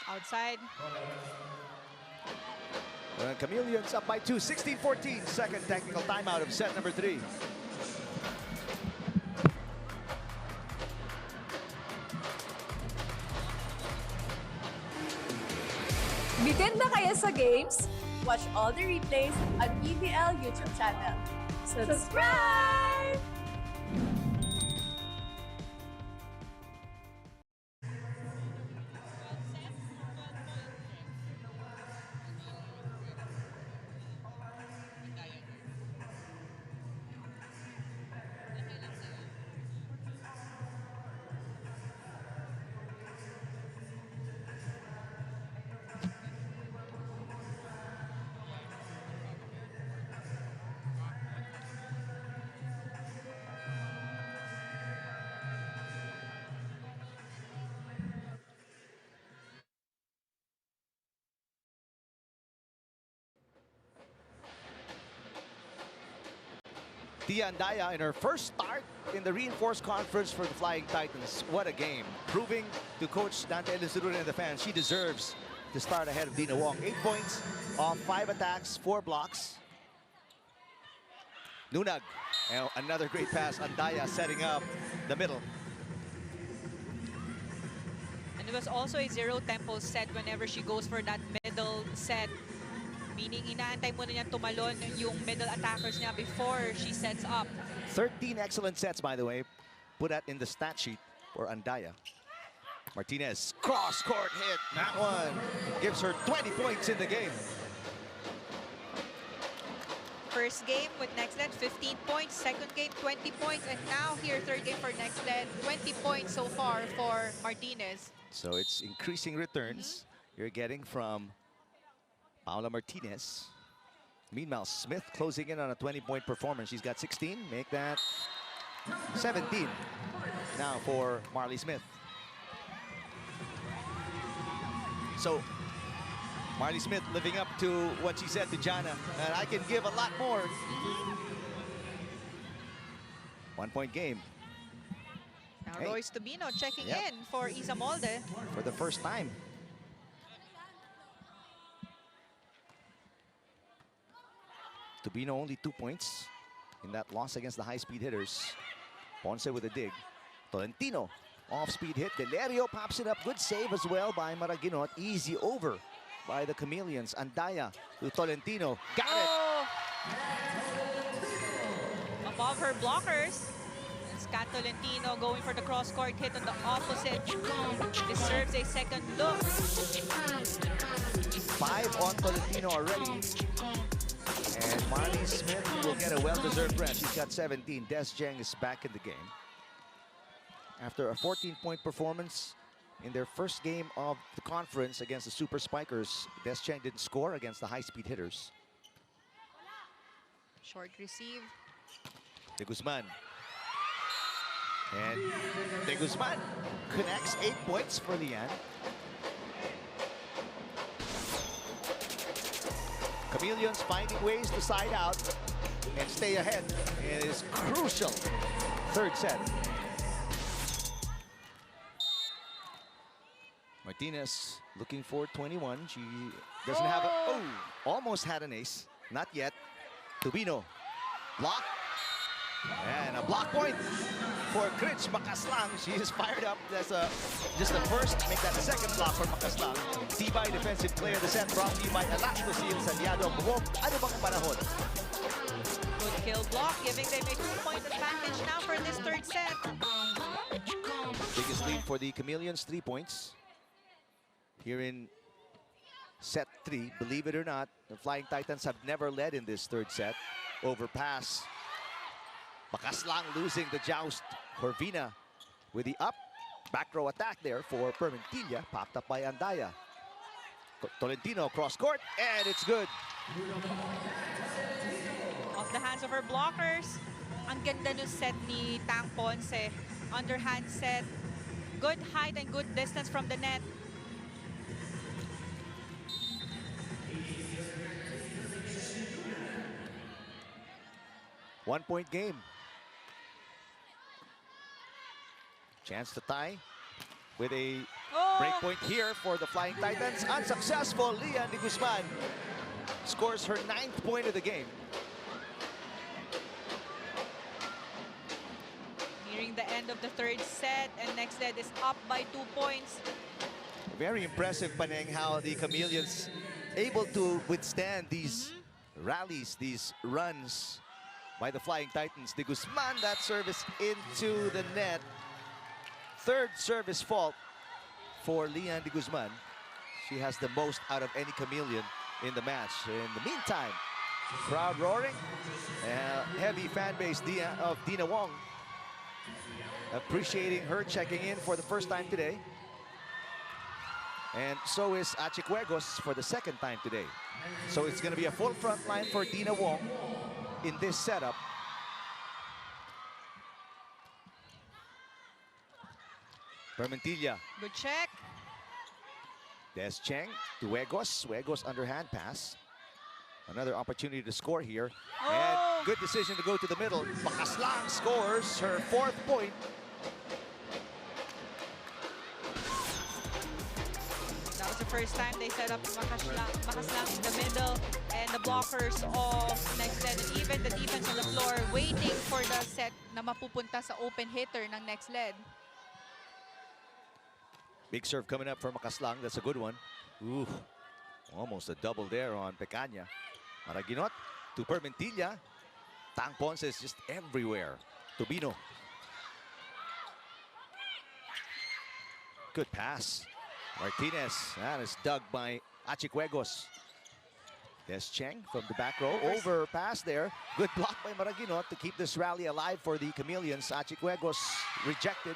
Outside. Chameleons up by 2, 16-14. Second technical timeout of set number 3. Bitin na kaya sa games? Watch all the replays on PVL YouTube channel. Subscribe! Tia Andaya in her first start in the reinforced conference for the Flying Titans. What a game. Proving to Coach Dante Elizuruna and the fans she deserves to start ahead of Dina Wong. 8 points off 5 attacks, 4 blocks. Nunag, and another great pass. Andaya setting up the middle. And it was also a zero tempo set whenever she goes for that middle set. Meaning, inaantay muna niya tumalon yung middle attackers niya before she sets up. 13 excellent sets, by the way. Put that in the stat sheet for Andaya. Martinez, cross-court hit. That one gives her 20 points in the game. First game with Nxled, 15 points. Second game, 20 points. And now here, third game for Nxled, 20 points so far for Martinez. So it's increasing returns you're getting from Paula Martinez. Meanwhile, Smith closing in on a 20-point performance. She's got 16. Make that 17 now for Marley Smith. So Marley Smith living up to what she said to Jana, and I can give a lot more. 1-point game. Now Hey. Royce Tubino checking Yep. in for Isa Molde. For the first time. Tubino only 2 points in that loss against the high-speed hitters. Ponce with a dig. Tolentino, off-speed hit. Valerio pops it up. Good save as well by Maraguinot. Easy over by the Chameleons. Andaya to Tolentino. Got it! Above her blockers. It's Kat Tolentino going for the cross-court hit on the opposite. Deserves a second look. 5 on Tolentino already. And Marley Smith will get a well-deserved rest. She's got 17. Des Jeng is back in the game. After a 14-point performance in their first game of the conference against the Super Spikers, Des Jeng didn't score against the high-speed hitters. Short receive. De Guzman. And De Guzman connects 8 points for Lian. Chameleons finding ways to side out and stay ahead. It is crucial. Third set. Martinez looking for 21. She doesn't have a... Oh! Almost had an ace. Not yet. Tubino. Block. And a block point for Critch Makaslang. She is fired up. That's just the first. Make that second block for Makaslang. Tibay defensive player of the set brought to you by Alasko Seal Saliado. Ano bang panahon? Good kill block, giving them a 2-point advantage now for this third set. Biggest lead for the Chameleons, 3 points. Here in set 3, believe it or not, the Flying Titans have never led in this third set. Overpass. Makaslang losing the joust. Corvina with the up. Back row attack there for Permentilla. Popped up by Andaya. Tolentino cross court, and it's good. Off the hands of her blockers. Ang ganda ng set ni Tang Ponce. Underhand set. Good height and good distance from the net. One-point game. Chance to tie with a break point here for the Flying Titans. Unsuccessful. Lian de Guzman scores her 9th point of the game. Nearing the end of the third set, and Nxled is up by 2 points. Very impressive, Paneng, how the Chameleons able to withstand these rallies, these runs by the Flying Titans. De Guzman, that service into the net. Third service fault for Lian de Guzman. She has the most out of any Chameleon in the match. In the meantime, crowd roaring. Heavy fan base of Dina Wong. Appreciating her checking in for the first time today. And so is Achicuegos for the second time today. So it's going to be a full front line for Dina Wong in this setup. Permentilla. Good check. Des Cheng to Huegos. Huegos underhand pass. Another opportunity to score here. And good decision to go to the middle. Makaslang scores her 4th point. That was the first time they set up Makaslang in the middle, and the blockers of Nxled, and even the defense on the floor waiting for the set na mapupunta sa open hitter ng Nxled. Big serve coming up for Makaslang. That's a good one. Ooh, almost a double there on Pecaña. Maraginot to Permentilla. Tang Ponce is just everywhere. Tubino. Good pass. Martinez. That is dug by Achicuegos. Des Cheng from the back row. Overpass there. Good block by Maraginot to keep this rally alive for the Chameleons. Achicuegos rejected.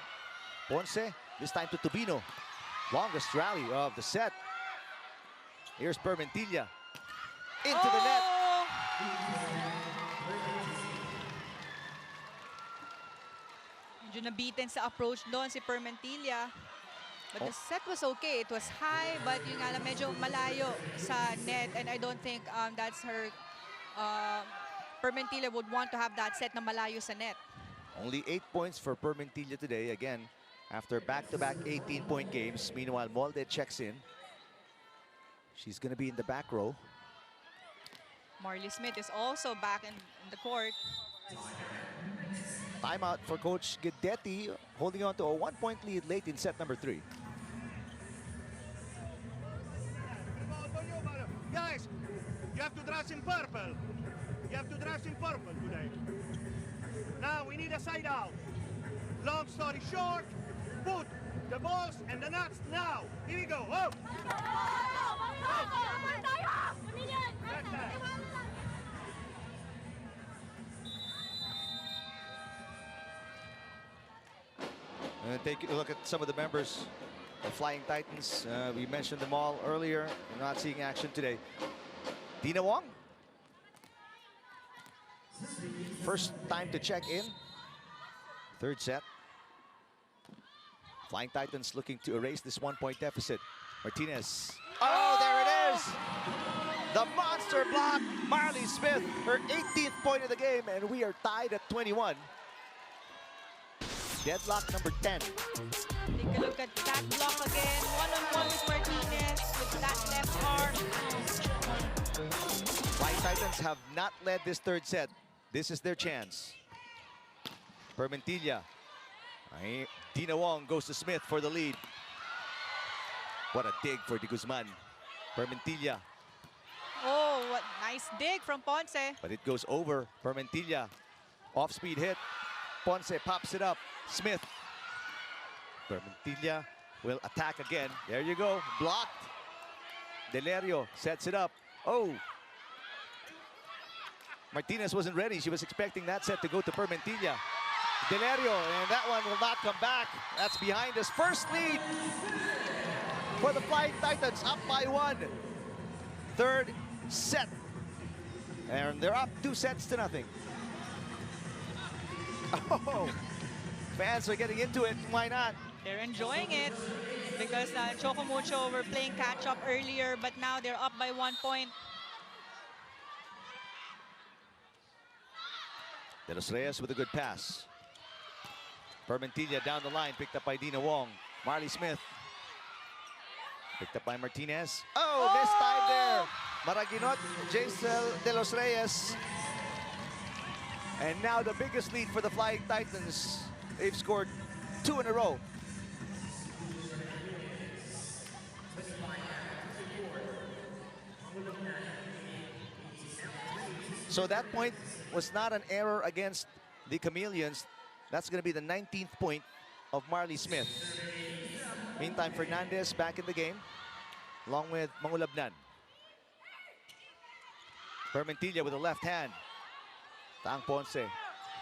Ponce, this time to Tubino. Longest rally of the set. Here's Permentilla. Into the net. Medyo nabitin sa approach doon si Permentilla. But the set was okay. It was high, but yun nga lang, medyo malayo sa net. And I don't think that's her... Permentilla would want to have that set na malayo sa net. Only 8 points for Permentilla today. Again, after back-to-back 18-point games. Meanwhile, Molde checks in. She's going to be in the back row. Marley Smith is also back in the court. Timeout for Coach Guidetti, holding on to a 1-point lead late in set number 3. Guys, you have to dress in purple. You have to dress in purple today. Now we need a side out. Long story short, put the balls and the nuts now. Here we go. Oh! Take a look at some of the members of Flying Titans. We mentioned them all earlier. We're not seeing action today. Dina Wong. First time to check in. Third set. Flying Titans looking to erase this 1-point deficit. Martinez. Oh, there it is! The monster block. Marley Smith, her 18th point of the game, and we are tied at 21. Deadlock number 10. Take a look at that block again. One-on-one with Martinez with that left arm. Flying Titans have not led this third set. This is their chance. Permentilla. Dina Wong goes to Smith for the lead. What a dig for De Guzman. Permentilla. Oh, what nice dig from Ponce. But it goes over Permentilla. Off-speed hit. Ponce pops it up. Smith. Permentilla will attack again. There you go. Blocked. Delerio sets it up. Oh. Martinez wasn't ready. She was expecting that set to go to Permentilla. Delerio, and that one will not come back. That's behind us. First lead for the Flying Titans, up by 1. Third set. And they're up 2-0. Oh, fans are getting into it. Why not? They're enjoying it because Choco Mucho were playing catch-up earlier, but now they're up by 1 point. De Los Reyes with a good pass. Permentilla down the line, picked up by Dina Wong. Marley Smith. Picked up by Martinez. Oh, missed time there. Maraginot, Jacel De Los Reyes. And now the biggest lead for the Flying Titans. They've scored 2 in a row. So that point was not an error against the Chameleons. That's going to be the 19th point of Marley Smith. Meantime, Fernandez back in the game, along with Mangulabnan. Permentilla with a left hand. Tang Ponce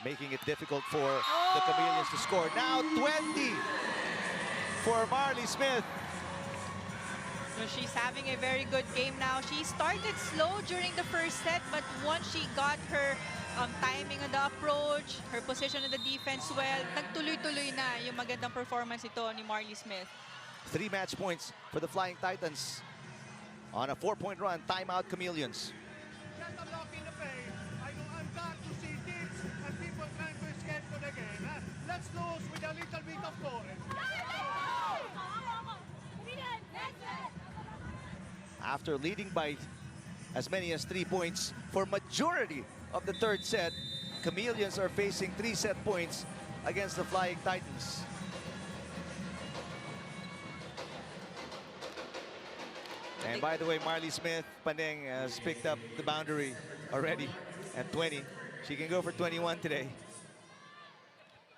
making it difficult for the Chameleons to score. Now 20 for Marley Smith. So she's having a very good game now. She started slow during the first set, but once she got her timing on the approach, her position in the defense well, nagtuloy-tuloy na yung magandang performance ito ni Marley Smith. 3 match points for the Flying Titans on a 4-point run. Timeout Chameleons. Get a lock in the face. I'm glad to see teams and people trying to escape to the game. Huh? Let's lose with a little bit of courage. After leading by as many as 3 points for majority of the third set, Chameleons are facing 3 set points against the Flying Titans. And by the way, Marley Smith, Paneng, has picked up the boundary already at 20. She can go for 21 today.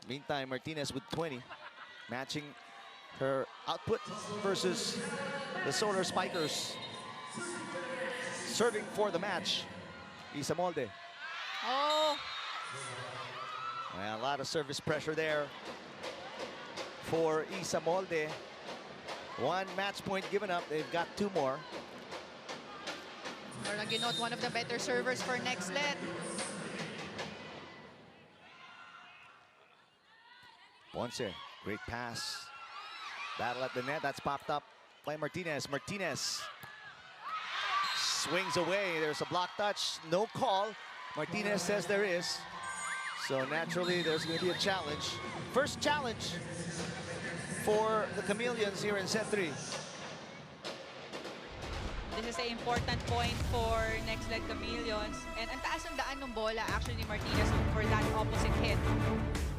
Meantime, Martinez with 20, matching her output versus the Solar Spikers. Serving for the match, Isa Molde. Oh, Well, a lot of service pressure there for Isa Molde. 1 match point given up. They've got 2 more. Maraginot, one of the better servers for Nxled. Ponce, great pass. Battle at the net. That's popped up by Martinez. Martinez swings away. There's a block touch. No call. Martinez says there is. So naturally, there's going to be a challenge. First challenge for the Chameleons here in set 3. This is an important point for Nxled Chameleons. And ang taas ng daan ng bola actually ni Martinez for that opposite hit.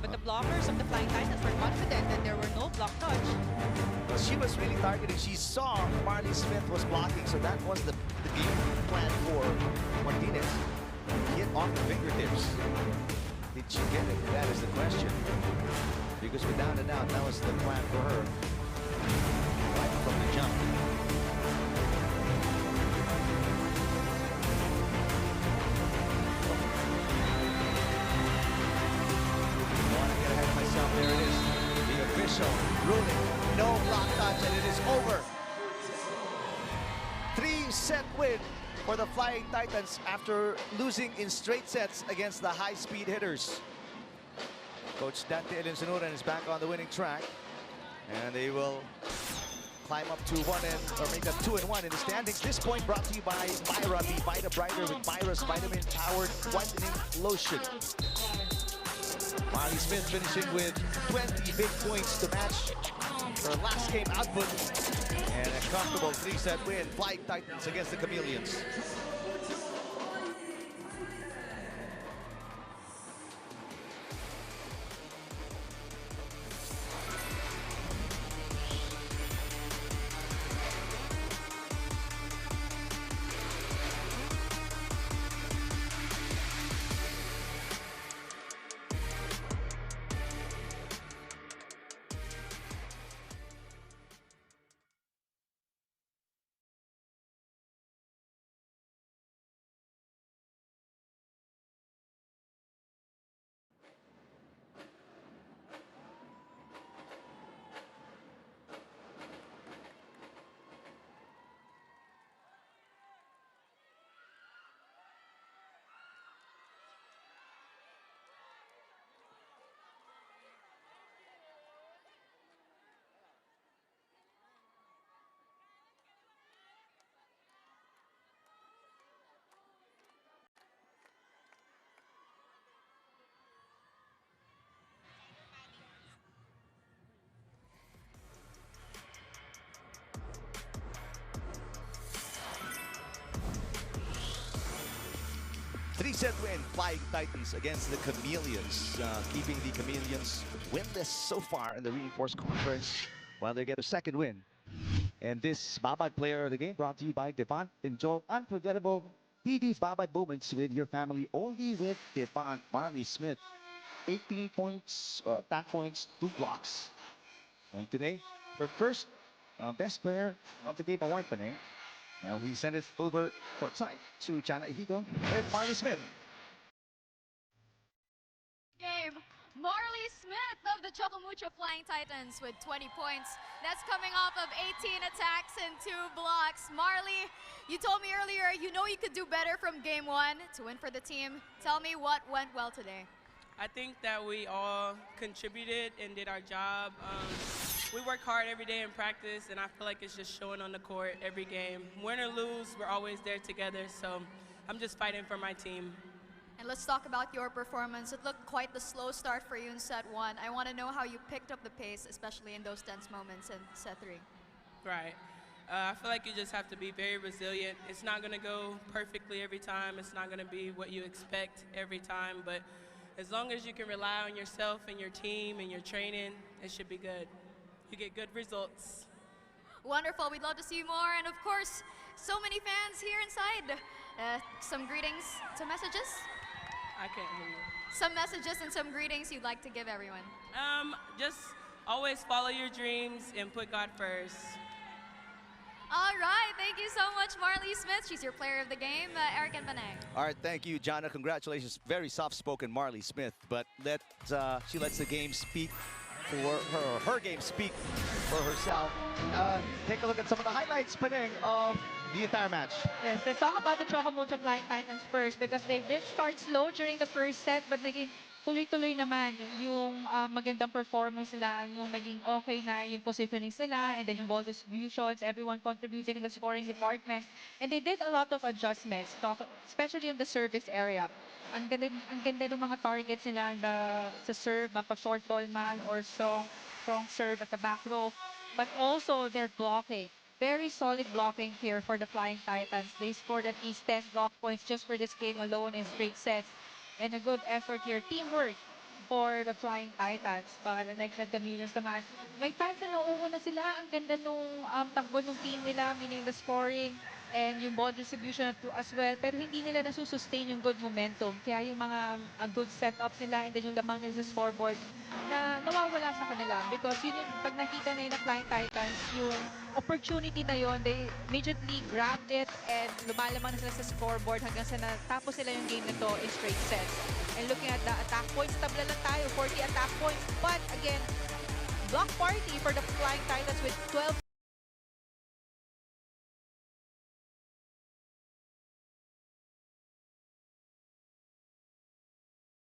But the blockers of the Flying Titans were confident that there were no block touch. Well, she was really targeting. She saw Marley Smith was blocking, so that was the game plan for Martinez. Hit off the fingertips. Did she get it? That is the question. Because without a doubt, that was the plan for her. Right from the jump. There it is, the official ruling, no block touch, and it is over. 3-set win for the Flying Titans after losing in straight sets against the high-speed hitters. Coach Dante Elinzanuran is back on the winning track, and they will climb up to make a 2-1 in the standings. This point brought to you by Myra. Be Vita Brighter with Myra's vitamin-powered whitening lotion. Marley Smith finishing with 20 big points to match her last game output, and a comfortable 3-set win. Flying Titans against the Chameleons. Three-set win, Flying Titans against the Chameleons, keeping the Chameleons winless so far in the Reinforced Conference, while they get a second win. And this Babad Player of the Game brought to you by Devon. Enjoy unforgettable TV's Babad moments with your family only with Devon. Marley Smith, 18 points, attack points, 2 blocks. And today, her first best player of the game award today. Now we send it over courtside to Jana Ihigo and Marley Smith. Game. Marley Smith of the Choco Mucho Flying Titans with 20 points. That's coming off of 18 attacks and 2 blocks. Marley, you told me earlier you know you could do better from game 1 to win for the team. Tell me what went well today. I think that we all contributed and did our job. We work hard every day in practice, and I feel like it's just showing on the court every game. Win or lose, we're always there together, so I'm just fighting for my team. And let's talk about your performance. It looked quite the slow start for you in set 1. I want to know how you picked up the pace, especially in those tense moments in set 3. Right. I feel like you just have to be very resilient. It's not going to go perfectly every time. It's not going to be what you expect every time, but as long as you can rely on yourself and your team and your training, it should be good. You get good results. Wonderful. We'd love to see more. And of course, so many fans here inside. Some greetings, some messages? I can't hear you. Some messages and some greetings you'd like to give everyone. Just always follow your dreams and put God first. All right. Thank you so much, Marley Smith. She's your player of the game. Eric and Panay. All right, thank you, Jana. Congratulations. Very soft-spoken Marley Smith, but she lets the game speak for her game speak for herself. Take a look at some of the highlights, Panay, of the entire match. Yes, let's talk about the Choco Mucho Flying Titans first because they did start slow during the first set but naging tuloy-tuloy naman yung magandang performance nila, yung naging okay na yung positioning nila and then yung ball distributions, everyone contributing in the scoring department. And they did a lot of adjustments, especially in the service area. Ang ganda ng mga targets nila sa serve, mapa-short ball man or strong serve at the back row. But also their blocking. Very solid blocking here for the Flying Titans. They scored at least 10 block points just for this game alone in straight sets. And a good effort here. Teamwork for the Flying Titans. Para the Nxled Chameleons naman. May times na nauuna sila. Ang ganda nung takbo ng team nila, meaning the scoring and yung ball distribution as well. Pero hindi nila nasusustain yung good momentum. Kaya yung mga good setups nila and then yung lamang nila sa scoreboard na nawawala sa kanila. Because yun yung pag nakita na yun ng Flying Titans, yung opportunity na yun, they immediately grabbed it and lumalamang na sila sa scoreboard hanggang sa natapos sila yung game na to in straight sets. And looking at the attack points, tabla lang tayo, 40 attack points. But again, block party for the Flying Titans with 12